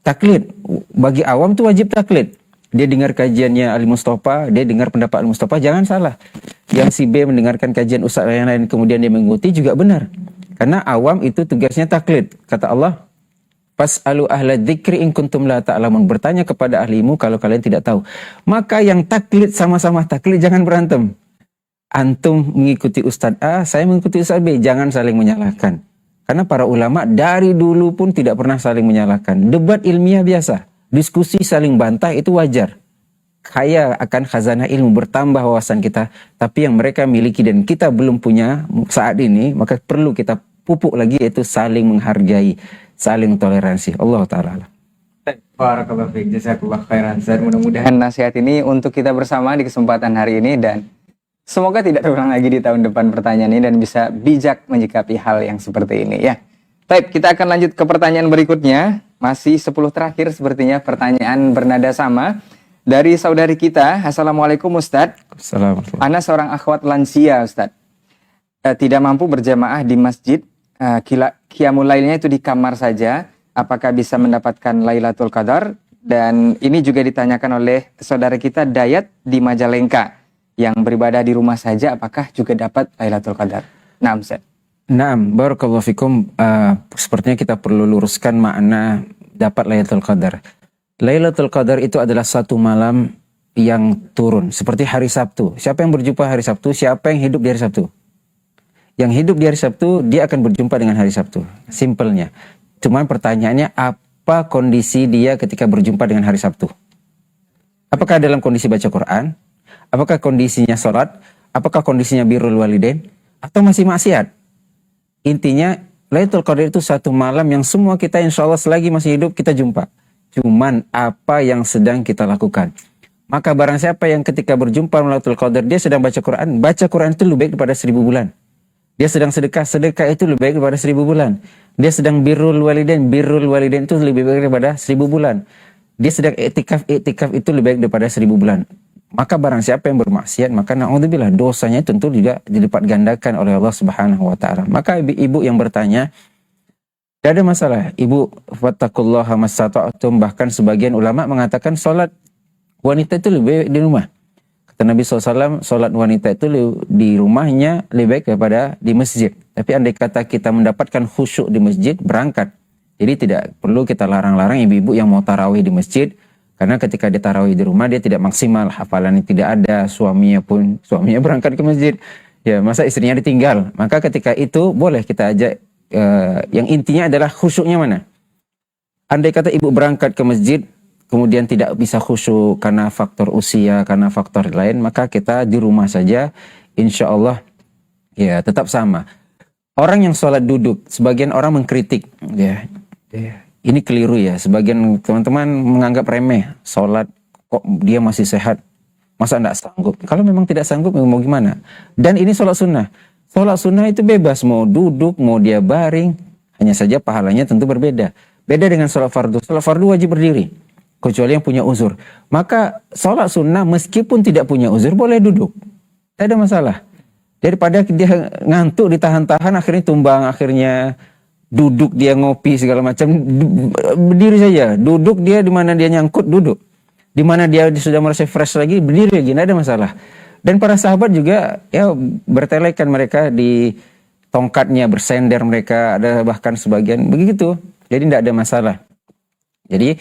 taklid. Bagi awam itu wajib taklid. Dia dengar kajiannya Ali Mustafa, dia dengar pendapat Ali Mustafa, jangan salah. Yang si B mendengarkan kajian ustaz yang lain, kemudian dia mengikuti juga benar. Karena awam itu tugasnya taklid. Kata Allah, fas'alu ahla dzikri in kuntum la ta'lamun. Bertanya kepada ahlimu kalau kalian tidak tahu. Maka yang taklid sama-sama taklid, jangan berantem. Antum mengikuti Ustadz A, saya mengikuti Ustadz B, jangan saling menyalahkan. Karena para ulama dari dulu pun tidak pernah saling menyalahkan. Debat ilmiah biasa, diskusi saling bantah itu wajar. Kaya akan khazanah ilmu, bertambah wawasan kita. Tapi yang mereka miliki dan kita belum punya saat ini, maka perlu kita pupuk lagi, yaitu saling menghargai, saling toleransi. Allah Ta'ala. Barakallahu fiik, jazakallahu khairan. Mudah-mudahan nasihat ini untuk kita bersama di kesempatan hari ini, dan semoga tidak terulang lagi di tahun depan pertanyaan ini, dan bisa bijak menyikapi hal yang seperti ini ya. Baik, kita akan lanjut ke pertanyaan berikutnya. Masih 10 terakhir sepertinya, pertanyaan bernada sama dari saudari kita. Assalamualaikum Ustadz. Assalamualaikum. Ana seorang akhwat lansia Ustadz. Tidak mampu berjamaah di masjid. Qiyamul lailnya itu di kamar saja. Apakah bisa mendapatkan Lailatul Qadar? Dan ini juga ditanyakan oleh saudara kita Dayat di Majalengka, yang beribadah di rumah saja, apakah juga dapat Lailatul Qadar? Naam, Ustaz. Naam, barakallahu fikum. Sepertinya kita perlu luruskan makna dapat Lailatul Qadar. Lailatul Qadar itu adalah satu malam yang turun, seperti hari Sabtu. Siapa yang berjumpa hari Sabtu? Siapa yang hidup di hari Sabtu? Yang hidup di hari Sabtu, dia akan berjumpa dengan hari Sabtu. Simpelnya. Cuman pertanyaannya, apa kondisi dia ketika berjumpa dengan hari Sabtu? Apakah dalam kondisi baca Quran? Apakah kondisinya sholat? Apakah kondisinya birrul walidain? atau masih maksiat. Intinya Lailatul Qadar itu satu malam yang semua kita insya Allah selagi masih hidup kita jumpa. Cuman apa yang sedang kita lakukan. Maka barang siapa yang ketika berjumpa Lailatul Qadar dia sedang baca Quran itu lebih baik daripada 1000 bulan. Dia sedang sedekah itu lebih baik daripada 1000 bulan. Dia sedang birrul walidain itu lebih baik daripada 1000 bulan. Dia sedang iktikaf itu lebih baik daripada 1000 bulan. Maka barang siapa yang bermaksiat, maka naudzubillah dosanya tentu juga dilipat gandakan oleh Allah Subhanahu wa taala. Maka ibu yang bertanya, tidak ada masalah. Ibu fattaqullaha mastata'tum, bahkan sebagian ulama mengatakan salat wanita itu lebih baik di rumah. Kata Nabi SAW, salat wanita itu di rumahnya lebih baik daripada di masjid. Tapi andai kata kita mendapatkan khusyuk di masjid, berangkat. Jadi tidak perlu kita larang-larang ibu-ibu yang mau tarawih di masjid. Karena ketika dia tarawih di rumah dia tidak maksimal, hafalannya tidak ada, suaminya berangkat ke masjid, ya masa istrinya ditinggal. Maka ketika itu boleh kita ajak, yang intinya adalah khusyuknya mana. Andai kata ibu berangkat ke masjid, kemudian tidak bisa khusyuk karena faktor usia, karena faktor lain, maka kita di rumah saja, insya Allah ya tetap sama. Orang yang sholat duduk, sebagian orang mengkritik, ya. Ini keliru ya, sebagian teman-teman menganggap remeh, sholat kok dia masih sehat, masa tidak sanggup? Kalau memang tidak sanggup, mau gimana? Dan ini sholat sunnah. Sholat sunnah itu bebas, mau duduk, mau dia baring, hanya saja pahalanya tentu berbeda. Beda dengan sholat fardu. Sholat fardu wajib berdiri, kecuali yang punya uzur. Maka sholat sunnah meskipun tidak punya uzur, boleh duduk. Tidak ada masalah. Daripada dia ngantuk, ditahan-tahan, akhirnya tumbang, akhirnya duduk dia ngopi segala macam, berdiri saja. Duduk dia di mana dia nyangkut, duduk. Di mana dia sudah merasa fresh lagi, berdiri lagi, tidak ada masalah. Dan para sahabat juga ya bertelekan mereka di tongkatnya, bersender mereka, ada bahkan sebagian begitu. Jadi tidak ada masalah. Jadi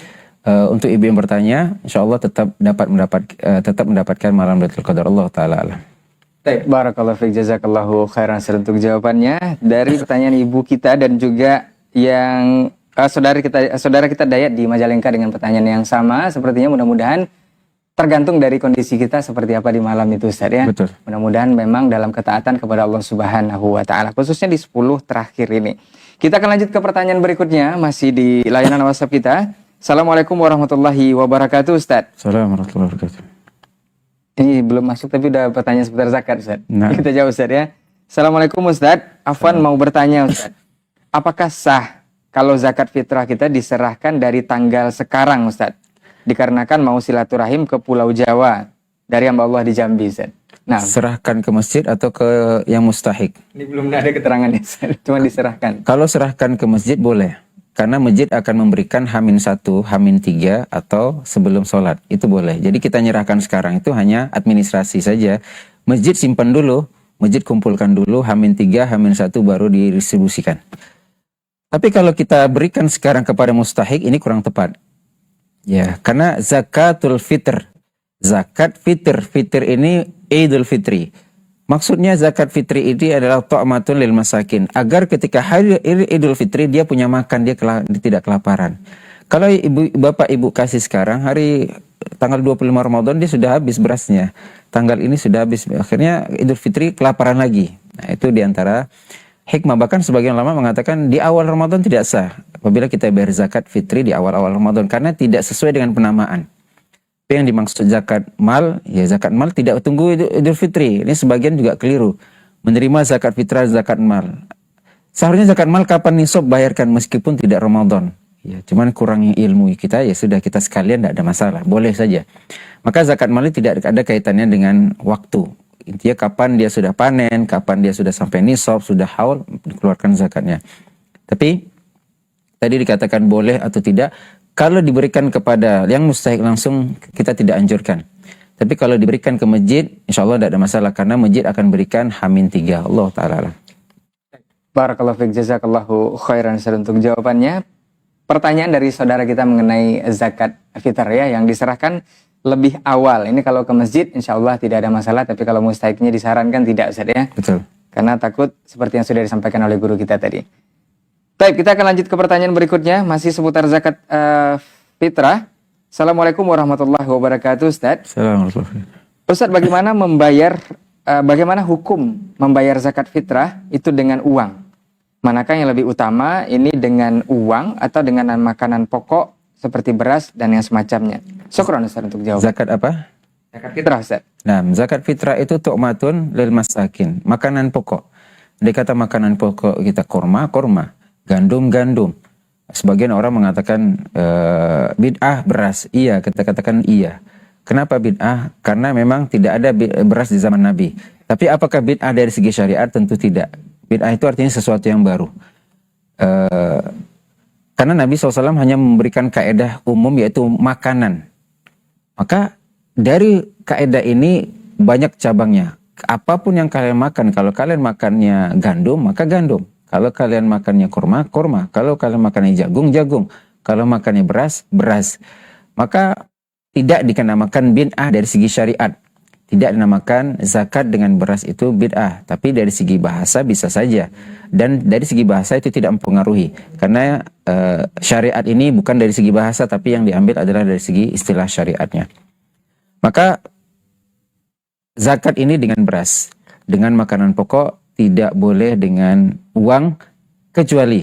untuk ibu yang bertanya, insya Allah tetap mendapatkan malam Lailatul Qadar. Allah Ta'ala alam. Barakallahu fiik, jazakallahu khairan untuk jawabannya dari pertanyaan ibu kita dan juga yang saudara kita Dayat di Majalengka dengan pertanyaan yang sama. Sepertinya mudah-mudahan tergantung dari kondisi kita seperti apa di malam itu, Ustaz ya. Betul. Mudah-mudahan memang dalam ketaatan kepada Allah Subhanahu wa taala, khususnya di 10 terakhir ini. Kita akan lanjut ke pertanyaan berikutnya masih di layanan WhatsApp kita. Assalamualaikum warahmatullahi wabarakatuh, Ustaz. Assalamualaikum warahmatullahi wabarakatuh. Ini belum masuk tapi udah pertanyaan seputar zakat, Ustaz. Nah. Kita jawab, Ustaz ya. Assalamualaikum, Ustaz. Afwan mau bertanya, Ustaz. Apakah sah kalau zakat fitrah kita diserahkan dari tanggal sekarang, Ustaz? Dikarenakan mau silaturahim ke Pulau Jawa dari hamba Allah di Jambi, Ustaz. Nah, Serahkan ke masjid atau ke yang mustahik? ini belum ada keterangannya, Ustaz. Cuma diserahkan. Kalau serahkan ke masjid boleh. Karena masjid akan memberikan H-1, H-3 atau sebelum sholat. Itu boleh. Jadi kita nyerahkan sekarang itu hanya administrasi saja. Masjid simpan dulu, masjid kumpulkan dulu, H-3, H-1 baru didistribusikan. Tapi kalau kita berikan sekarang kepada mustahik, ini kurang tepat. Ya, karena zakatul fitr. Zakat fitr. Fitr ini Idul Fitri. Maksudnya zakat fitri ini adalah ta'matun lil masakin. Agar ketika hari Idul Fitri dia punya makan, dia tidak kelaparan. Kalau bapak ibu kasih sekarang, hari tanggal 25 Ramadan dia sudah habis berasnya. Tanggal ini sudah habis. Akhirnya Idul Fitri kelaparan lagi. Nah, itu diantara hikmah. Bahkan sebagian ulama mengatakan di awal Ramadan tidak sah apabila kita bayar zakat fitri di awal-awal Ramadan. Karena tidak sesuai dengan penamaan. Yang dimaksud zakat mal, ya zakat mal tidak tunggu Idul Fitri. Ini sebagian juga keliru. Menerima zakat fitrah, zakat mal. Seharusnya zakat mal kapan nisab bayarkan meskipun tidak Ramadan. Ya, cuman kurang ilmu kita, ya sudah kita sekalian tidak ada masalah. Boleh saja. Maka zakat mal tidak ada kaitannya dengan waktu. Intinya kapan dia sudah panen, kapan dia sudah sampai nisab, sudah haul, dikeluarkan zakatnya. Tapi tadi dikatakan boleh atau tidak. Kalau diberikan kepada yang mustahik langsung, kita tidak anjurkan. Tapi kalau diberikan ke masjid, insya Allah tidak ada masalah. Karena masjid akan berikan H-3. Allah Ta'ala. Barakallahu fiik, jazakallahu khairan untuk jawabannya. Pertanyaan dari saudara kita mengenai zakat fitr ya, yang diserahkan lebih awal. Ini kalau ke masjid, insya Allah tidak ada masalah. Tapi kalau mustahiknya disarankan tidak, Ustaz ya. Betul. Karena takut seperti yang sudah disampaikan oleh guru kita tadi. Baik, kita akan lanjut ke pertanyaan berikutnya. Masih seputar zakat fitrah. Assalamualaikum warahmatullahi wabarakatuh, Ustaz. Assalamualaikum. Ustaz, bagaimana membayar bagaimana hukum membayar zakat fitrah itu dengan uang? Manakah yang lebih utama, ini dengan uang atau dengan makanan pokok seperti beras dan yang semacamnya? Syukran Ustaz untuk jawaban. Zakat apa? Zakat fitrah Ustaz. Nah, zakat fitrah itu tu'matun lil masakin, makanan pokok. Dia kata makanan pokok kita korma, gandum. Sebagian orang mengatakan bid'ah beras. Iya, kita katakan iya. Kenapa bid'ah? Karena memang tidak ada beras di zaman Nabi. Tapi apakah bid'ah dari segi syariat? Tentu tidak. Bid'ah itu artinya sesuatu yang baru. Karena Nabi SAW hanya memberikan kaedah umum yaitu makanan. Maka dari kaedah ini banyak cabangnya. Apapun yang kalian makan, kalau kalian makannya gandum, maka gandum. Kalau kalian makannya kurma, Kalau kalian makannya jagung. Kalau makannya beras. Maka tidak dikenamakan bid'ah dari segi syariat. Tidak dinamakan zakat dengan beras itu bid'ah. Tapi dari segi bahasa bisa saja. Dan dari segi bahasa itu tidak mempengaruhi. Karena syariat ini bukan dari segi bahasa, tapi yang diambil adalah dari segi istilah syariatnya. Maka zakat ini dengan beras. Dengan makanan pokok tidak boleh dengan uang. Kecuali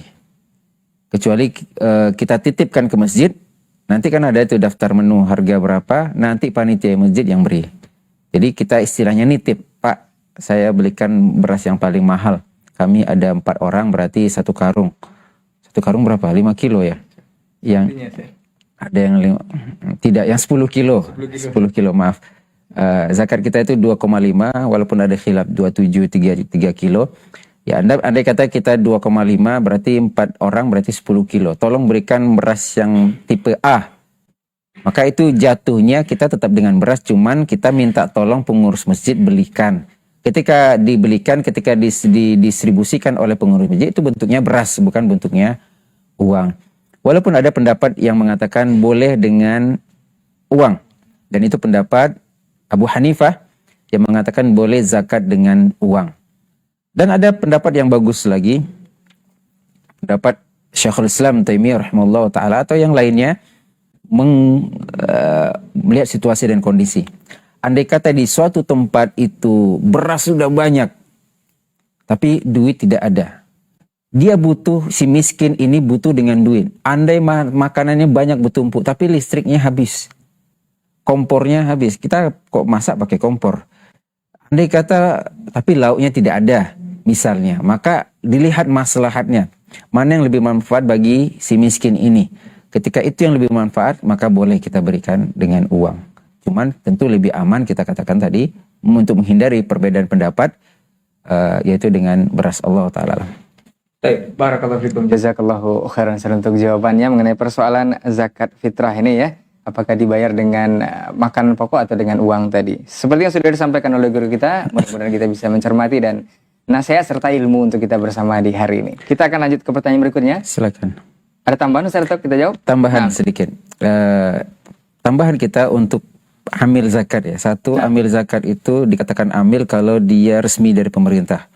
kita titipkan ke masjid. Nanti kan ada itu daftar menu harga berapa, nanti panitia masjid yang beri. Jadi kita istilahnya nitip, Pak, saya belikan beras yang paling mahal. Kami ada 4 orang, berarti 1 karung. 1 karung berapa? 5 kilo ya? Yang ada yang tidak, yang 10 kilo. 10 kilo, maaf. Zakat kita itu 2,5, walaupun ada khilaf 27, 3 kilo. Ya, andai kata kita 2,5 berarti 4 orang berarti 10 kilo. Tolong berikan beras yang tipe A. Maka itu jatuhnya kita tetap dengan beras, cuman kita minta tolong pengurus masjid belikan. Ketika dibelikan, ketika didistribusikan oleh pengurus masjid, itu bentuknya beras, bukan bentuknya uang. Walaupun ada pendapat yang mengatakan boleh dengan uang. Dan itu pendapat Abu Hanifah yang mengatakan boleh zakat dengan uang. Dan ada pendapat yang bagus lagi, pendapat Syekhul Islam Taimiyah rahimahullah ta'ala atau yang lainnya, melihat situasi dan kondisi. Andai kata di suatu tempat itu beras sudah banyak, tapi duit tidak ada. Dia butuh, si miskin ini butuh dengan duit. Andai makanannya banyak bertumpuk, tapi listriknya habis. Kompornya habis. Kita kok masak pakai kompor. Andai kata, tapi lauknya tidak ada. Misalnya, maka dilihat maslahatnya. Mana yang lebih manfaat bagi si miskin ini. Ketika itu yang lebih manfaat, maka boleh kita berikan dengan uang. Cuman tentu lebih aman kita katakan tadi, untuk menghindari perbedaan pendapat, yaitu dengan beras. Allah Ta'ala. Baik, barakallahu fikum. Jazakallahu khairan untuk jawabannya mengenai persoalan zakat fitrah ini ya. Apakah dibayar dengan makanan pokok atau dengan uang tadi. Seperti yang sudah disampaikan oleh guru kita, mudah-mudahan kita bisa mencermati dan nasihat serta ilmu untuk kita bersama di hari ini. Kita akan lanjut ke pertanyaan berikutnya. Silakan. Ada tambahan Ustaz atau kita jawab? Tambahan sedikit. Tambahan kita untuk amil zakat ya. Satu, amil zakat itu dikatakan amil kalau dia resmi dari pemerintah.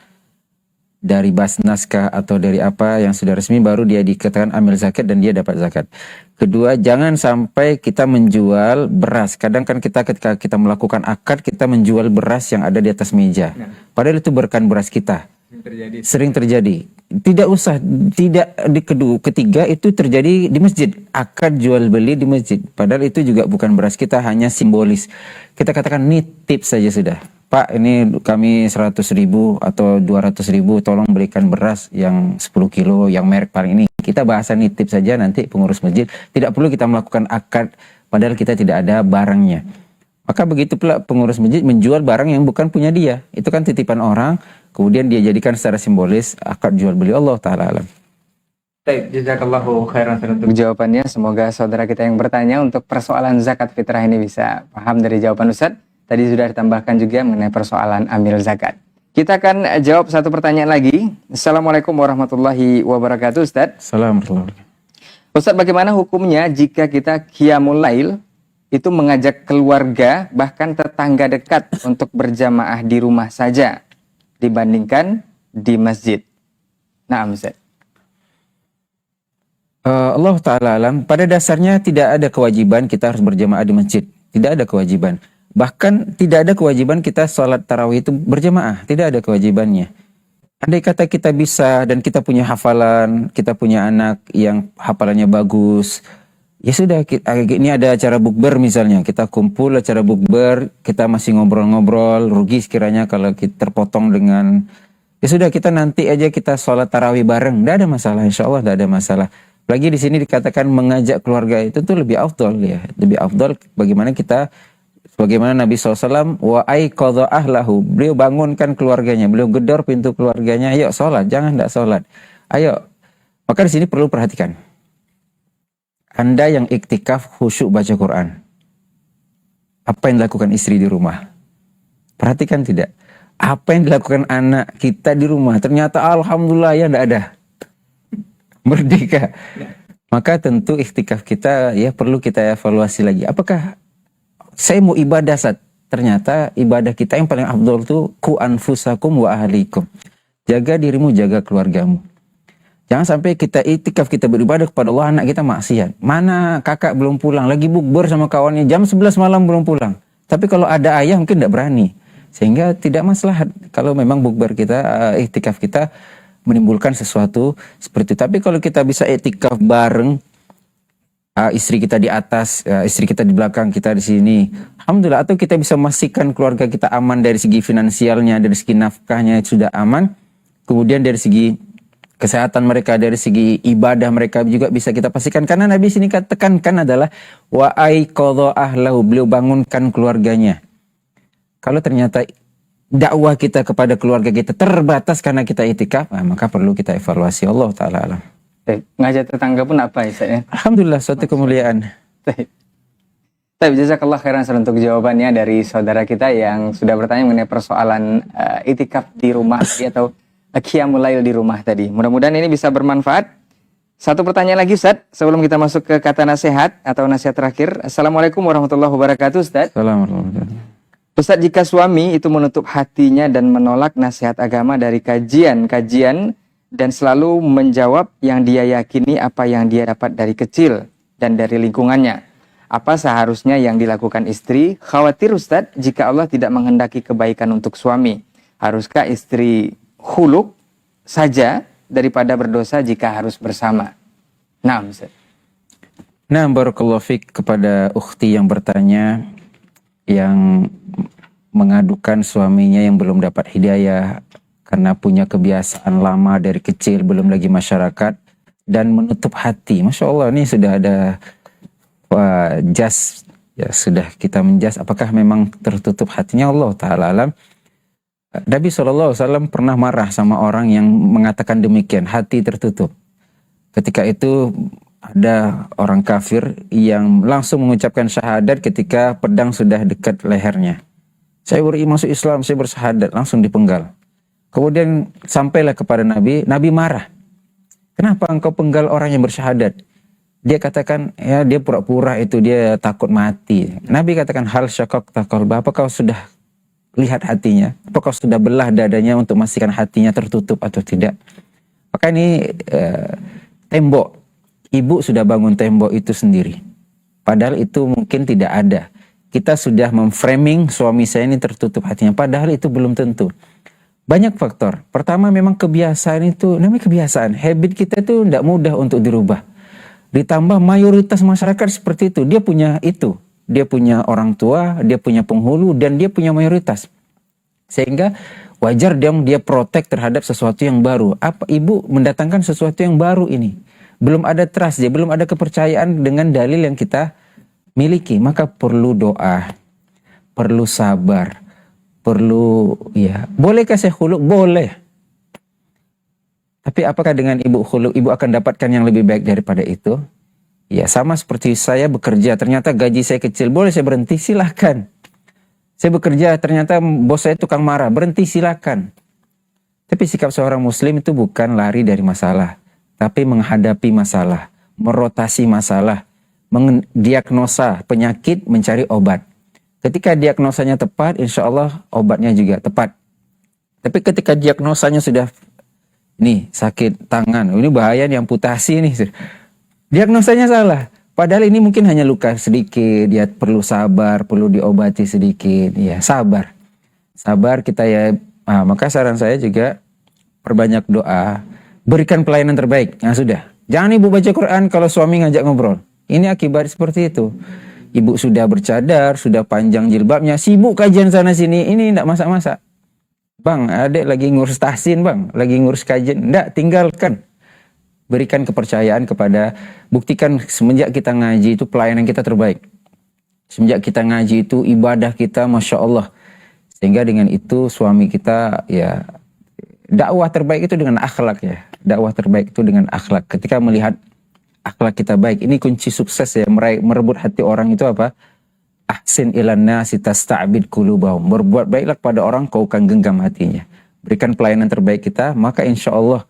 Dari Basnas kah atau dari apa yang sudah resmi, baru dia dikatakan amil zakat dan dia dapat zakat. Kedua, jangan sampai kita menjual beras. Kadang kan kita ketika kita melakukan akad, kita menjual beras yang ada di atas meja. Padahal itu bukan beras kita. Sering terjadi. Tidak usah, tidak di ketiga itu terjadi di masjid. Akad jual beli di masjid. Padahal itu juga bukan beras kita, hanya simbolis. Kita katakan nitip saja sudah. Pak, ini kami 100.000 atau 200.000, tolong berikan beras yang 10 kilo, yang merek paling ini. Kita bahasa nitip saja, nanti pengurus masjid. Tidak perlu kita melakukan akad, padahal kita tidak ada barangnya. Maka begitu pula pengurus masjid menjual barang yang bukan punya dia. Itu kan titipan orang, kemudian dia jadikan secara simbolis akad jual beli. Allah Ta'ala alam. Baik, jazakallahu khairan untuk jawabannya. Semoga saudara kita yang bertanya untuk persoalan zakat fitrah ini bisa paham dari jawaban Ustaz. Tadi sudah ditambahkan juga mengenai persoalan amil zakat. Kita akan jawab satu pertanyaan lagi. Assalamualaikum warahmatullahi wabarakatuh, Ustaz. Assalamualaikum. Ustaz, bagaimana hukumnya jika kita qiyamul lail itu mengajak keluarga bahkan tetangga dekat untuk berjamaah di rumah saja dibandingkan di masjid? Nah, Ustaz. Allah Ta'ala alam, pada dasarnya tidak ada kewajiban kita harus berjamaah di masjid. Tidak ada kewajiban. Bahkan tidak ada kewajiban kita sholat tarawih itu berjamaah, tidak ada kewajibannya. Andai kata kita bisa dan kita punya hafalan, kita punya anak yang hafalannya bagus, ya sudah, ini ada acara bukber misalnya, kita kumpul acara bukber, kita masih ngobrol-ngobrol, rugi sekiranya kalau kita terpotong dengan, ya sudah kita nanti aja kita sholat tarawih bareng, tidak ada masalah, insya Allah tidak ada masalah. Lagi di sini dikatakan mengajak keluarga itu tuh lebih afdol ya, lebih afdol bagaimana kita, bagaimana Nabi SAW wa aiqadha ahlahu, beliau bangunkan keluarganya, beliau gedor pintu keluarganya, ayo sholat, jangan tidak sholat, ayo. Maka di sini perlu perhatikan. Anda yang iktikaf khusyuk baca Quran, apa yang dilakukan istri di rumah? Perhatikan tidak? Apa yang dilakukan anak kita di rumah? Ternyata alhamdulillah ya tidak ada. Merdeka. Maka tentu iktikaf kita ya perlu kita evaluasi lagi. Apakah saya mau ibadah saat ternyata ibadah kita yang paling afdol itu ku anfusakum wa ahlikum. Jaga dirimu, jaga keluargamu. Jangan sampai kita iktikaf, kita beribadah kepada Allah, anak kita maksiat. Mana kakak belum pulang, lagi bukber sama kawannya, jam 11 malam belum pulang. Tapi kalau ada ayah mungkin tidak berani. Sehingga tidak maslahat kalau memang bukber kita, iktikaf kita menimbulkan sesuatu seperti itu. Tapi kalau kita bisa iktikaf bareng, istri kita di atas, istri kita di belakang, kita di sini, alhamdulillah. Atau kita bisa memastikan keluarga kita aman dari segi finansialnya, dari segi nafkahnya sudah aman. Kemudian dari segi kesehatan mereka, dari segi ibadah mereka juga bisa kita pastikan. Karena Nabi sini tekankan adalah wa aiqadha ahlahu, beliau bangunkan keluarganya. Kalau ternyata dakwah kita kepada keluarga kita terbatas karena kita itikaf, maka perlu kita evaluasi. Allah Ta'ala alam. Ngajak tetangga pun apa ya? Alhamdulillah, suatu kemuliaan. Tapi jazakallah khairan untuk jawabannya dari saudara kita yang sudah bertanya mengenai persoalan itikaf di rumah atau qiyamul lail di rumah tadi. Mudah-mudahan ini bisa bermanfaat. Satu pertanyaan lagi Ustaz, sebelum kita masuk ke kata nasihat atau nasihat terakhir. Assalamualaikum warahmatullahi wabarakatuh Ustaz. Assalamualaikum. Ustaz, jika suami itu menutup hatinya dan menolak nasihat agama dari kajian-kajian dan selalu menjawab yang dia yakini apa yang dia dapat dari kecil dan dari lingkungannya, apa seharusnya yang dilakukan istri? Khawatir Ustaz, jika Allah tidak menghendaki kebaikan untuk suami, haruskah istri khuluk saja daripada berdosa jika harus bersama? Nah Ustaz. Nah, barakallahu fiik kepada ukhti yang bertanya, yang mengadukan suaminya yang belum dapat hidayah karena punya kebiasaan lama dari kecil, belum lagi masyarakat, dan menutup hati. Masya Allah, ini sudah ada jas, ya sudah kita menjas apakah memang tertutup hatinya. Allah Ta'ala alam. Nabi SAW pernah marah sama orang yang mengatakan demikian, hati tertutup. Ketika itu ada orang kafir yang langsung mengucapkan syahadat ketika pedang sudah dekat lehernya. Saya masuk Islam, saya bersyahadat, langsung dipenggal. Kemudian sampailah kepada Nabi, Nabi marah. Kenapa engkau penggal orang yang bersyahadat? Dia katakan, ya dia pura-pura itu, dia takut mati. Nabi katakan, hal syakak takalba, apa kau sudah lihat hatinya? Apa kau sudah belah dadanya untuk memastikan hatinya tertutup atau tidak? Maka ini tembok. Ibu sudah bangun tembok itu sendiri. Padahal itu mungkin tidak ada. Kita sudah memframing suami saya ini tertutup hatinya. Padahal itu belum tentu. Banyak faktor. Pertama memang kebiasaan itu, namanya kebiasaan. Habit kita itu tidak mudah untuk dirubah. Ditambah mayoritas masyarakat seperti itu. Dia punya itu. Dia punya orang tua, dia punya penghulu, dan dia punya mayoritas. Sehingga wajar dong dia protek terhadap sesuatu yang baru. Apa ibu mendatangkan sesuatu yang baru ini? Belum ada trust, dia belum ada kepercayaan dengan dalil yang kita miliki. Maka perlu doa, perlu sabar, perlu ya. Bolehkah saya khuluk? Boleh. Tapi apakah dengan ibu khuluk, ibu akan dapatkan yang lebih baik daripada itu? Ya sama seperti saya bekerja, ternyata gaji saya kecil, boleh saya berhenti? Silahkan. Saya bekerja, ternyata bos saya tukang marah, berhenti silahkan. Tapi sikap seorang muslim itu bukan lari dari masalah, tapi menghadapi masalah, merotasi masalah, mendiagnosa penyakit, mencari obat. Ketika diagnosanya tepat, insya Allah obatnya juga tepat. Tapi ketika diagnosanya sudah, nih sakit tangan, ini bahaya nih amputasi nih. Diagnosanya salah, Padahal ini mungkin hanya luka sedikit, dia perlu sabar, perlu diobati sedikit. Ya, sabar. Sabar kita ya. Maka saran saya juga perbanyak doa, berikan pelayanan terbaik. Nah, sudah. Jangan ibu baca Quran kalau suami ngajak ngobrol. Ini akibat seperti itu. Ibu sudah bercadar, sudah panjang jilbabnya, sibuk kajian sana sini, ini enggak masak-masak. Bang, adik lagi ngurus tahsin bang, lagi ngurus kajian. Enggak, tinggalkan. Berikan kepercayaan kepada, buktikan semenjak kita ngaji itu pelayanan kita terbaik. Semenjak kita ngaji itu ibadah kita Masya Allah. Sehingga dengan itu suami kita ya, dakwah terbaik itu dengan akhlak ya. Dakwah terbaik itu dengan akhlak. Ketika melihat akhlak kita baik, ini kunci sukses ya, merebut hati orang itu apa? Ahsin ilan nasi tasta'bid qulubahum. Berbuat baiklah kepada orang, kau akan genggam hatinya. Berikan pelayanan terbaik kita, maka insya Allah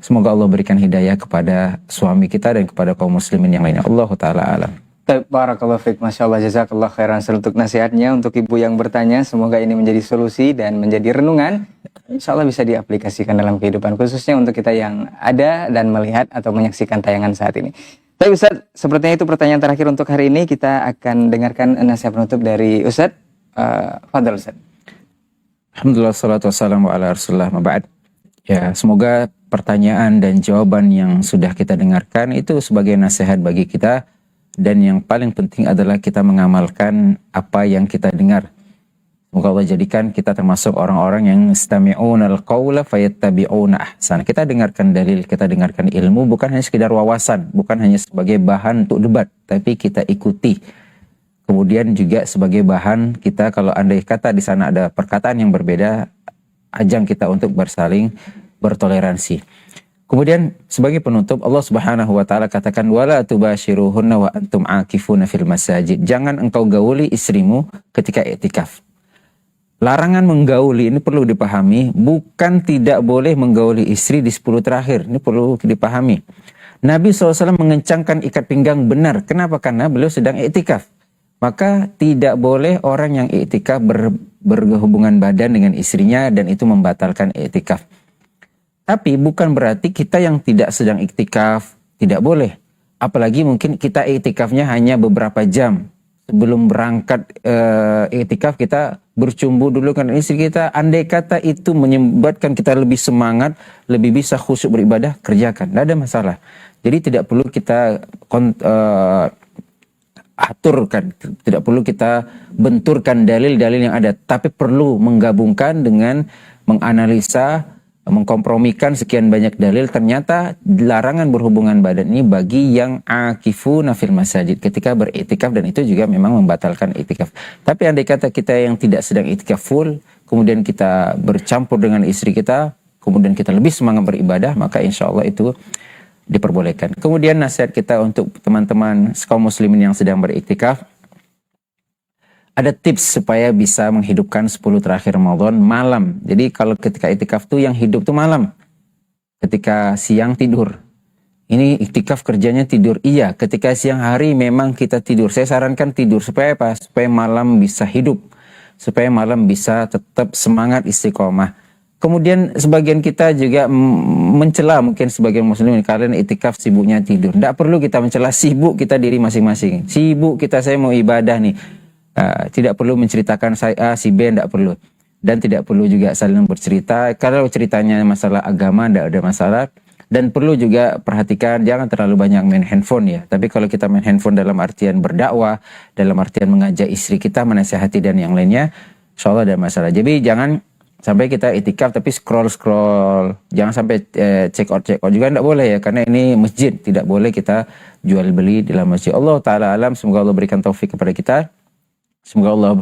semoga Allah berikan hidayah kepada suami kita dan kepada kaum muslimin yang lainnya. Allahu ta'ala alam. Barakallahu fiik, Masya Allah, jazakallah khairan untuk nasihatnya untuk ibu yang bertanya. Semoga ini menjadi solusi dan menjadi renungan. Insya Allah bisa diaplikasikan dalam kehidupan, khususnya untuk kita yang ada dan melihat atau menyaksikan tayangan saat ini. Baik Ustadz, sepertinya itu pertanyaan terakhir untuk hari ini. Kita akan dengarkan nasihat penutup dari Ustadz. Fadhal Ustadz. Alhamdulillah, salatu wassalamu ala rasulullah, maba'ad. Ya, semoga pertanyaan dan jawaban yang sudah kita dengarkan itu sebagai nasihat bagi kita. Dan yang paling penting adalah kita mengamalkan apa yang kita dengar. Semoga Allah jadikan kita termasuk orang-orang yang istami'una al-qawla fayattabi'una ahsan. Kita dengarkan dalil, kita dengarkan ilmu, bukan hanya sekedar wawasan, bukan hanya sebagai bahan untuk debat, tapi kita ikuti. Kemudian juga sebagai bahan kita, kalau andai kata di sana ada perkataan yang berbeda, ajang kita untuk bersaling bertoleransi. Kemudian sebagai penutup, Allah Subhanahu wa taala katakan wala tubashiruhunna wa antum aakifuna fil masajid. Jangan engkau gauli istrimu ketika i'tikaf. Larangan menggauli ini perlu dipahami, bukan tidak boleh menggauli istri di 10 terakhir. Ini perlu dipahami. Nabi SAW mengencangkan ikat pinggang benar. Kenapa? Karena beliau sedang i'tikaf. Maka tidak boleh orang yang i'tikaf berhubungan badan dengan istrinya dan itu membatalkan i'tikaf. Tapi bukan berarti kita yang tidak sedang iktikaf tidak boleh. Apalagi mungkin kita iktikafnya hanya beberapa jam. Sebelum berangkat iktikaf kita bercumbu dulu dengan istri kita. Andai kata itu menyebabkan kita lebih semangat, lebih bisa khusyuk beribadah, kerjakan. Tidak ada masalah. Jadi tidak perlu kita aturkan, tidak perlu kita benturkan dalil-dalil yang ada. Tapi perlu menggabungkan dengan menganalisa, mengkompromikan sekian banyak dalil. Ternyata larangan berhubungan badan ini bagi yang akifuna fil masajid, ketika beriktikaf, dan itu juga memang membatalkan iktikaf. Tapi andai kata kita yang tidak sedang iktikaf full, kemudian kita bercampur dengan istri kita, kemudian kita lebih semangat beribadah, maka insya Allah itu diperbolehkan. Kemudian nasihat kita untuk teman-teman kaum muslimin yang sedang beriktikaf, ada tips supaya bisa menghidupkan 10 terakhir Ramadan malam. Jadi kalau ketika iktikaf tuh yang hidup tuh malam. Ketika siang tidur. Ini iktikaf kerjanya tidur. Iya, ketika siang hari memang kita tidur. Saya sarankan tidur supaya apa? Supaya malam bisa hidup. Supaya malam bisa tetap semangat istiqomah. Kemudian sebagian kita juga mencela mungkin sebagian muslimin, kalian iktikaf sibuknya tidur. Tidak perlu kita mencela, sibuk kita diri masing-masing. Sibuk kita, saya mau ibadah nih. Tidak perlu menceritakan saya A, si B, tidak perlu. Dan tidak perlu juga saling bercerita. Kalau ceritanya masalah agama, tidak ada masalah. Dan perlu juga perhatikan, jangan terlalu banyak main handphone ya. Tapi kalau kita main handphone dalam artian berdakwah, dalam artian mengajak istri kita, menasihati dan yang lainnya, insya Allah ada masalah. Jadi jangan sampai kita itikaf tapi scroll-scroll. Jangan sampai check out juga tidak boleh ya. Karena ini masjid, tidak boleh kita jual beli di dalam masjid. Allah Ta'ala alam, semoga Allah berikan taufik kepada kita. Semoga Allah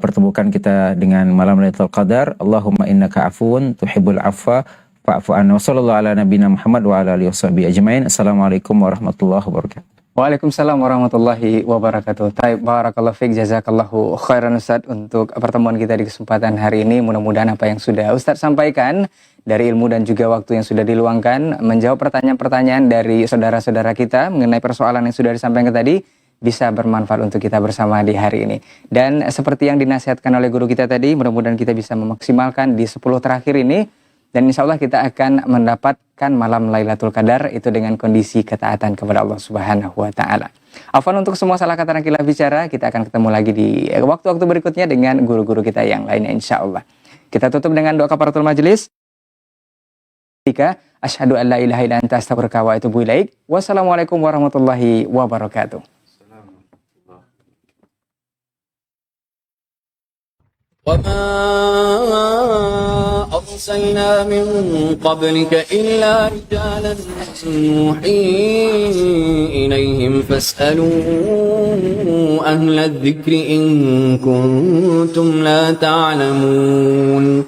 pertemukan kita dengan malam Lailatul Qadar. Allahumma innaka afuwun tuhibbul afwa fa'fu anna. Wassallallahu ala nabiyina Muhammad wa ala alihi washabihi ajmain. Assalamualaikum warahmatullahi wabarakatuh. Waalaikumsalam warahmatullahi wabarakatuh. Taib, barakallahu fiik, jazakallahu khairan Ustadz untuk pertemuan kita di kesempatan hari ini. Mudah-mudahan apa yang sudah Ustadz sampaikan dari ilmu dan juga waktu yang sudah diluangkan menjawab pertanyaan-pertanyaan dari saudara-saudara kita mengenai persoalan yang sudah disampaikan tadi bisa bermanfaat untuk kita bersama di hari ini. Dan seperti yang dinasihatkan oleh guru kita tadi, mudah-mudahan kita bisa memaksimalkan di 10 terakhir ini Dan insya Allah kita akan mendapatkan malam Lailatul Qadar itu dengan kondisi ketaatan kepada Allah Subhanahu wa Ta'ala. Afwan untuk semua salah kata dan khilaf bicara. Kita akan ketemu lagi di waktu-waktu berikutnya dengan guru-guru kita yang lainnya insya Allah. Kita tutup dengan doa kafaratul majelis. Asyhadu an la ilaha illa anta astaghfiruka wa atubu ilaik. Wassalamualaikum warahmatullahi wabarakatuh. وما أرسلنا من قبلك إلا رجالا نوحي إليهم فاسألوا أهل الذكر إن كنتم لا تعلمون.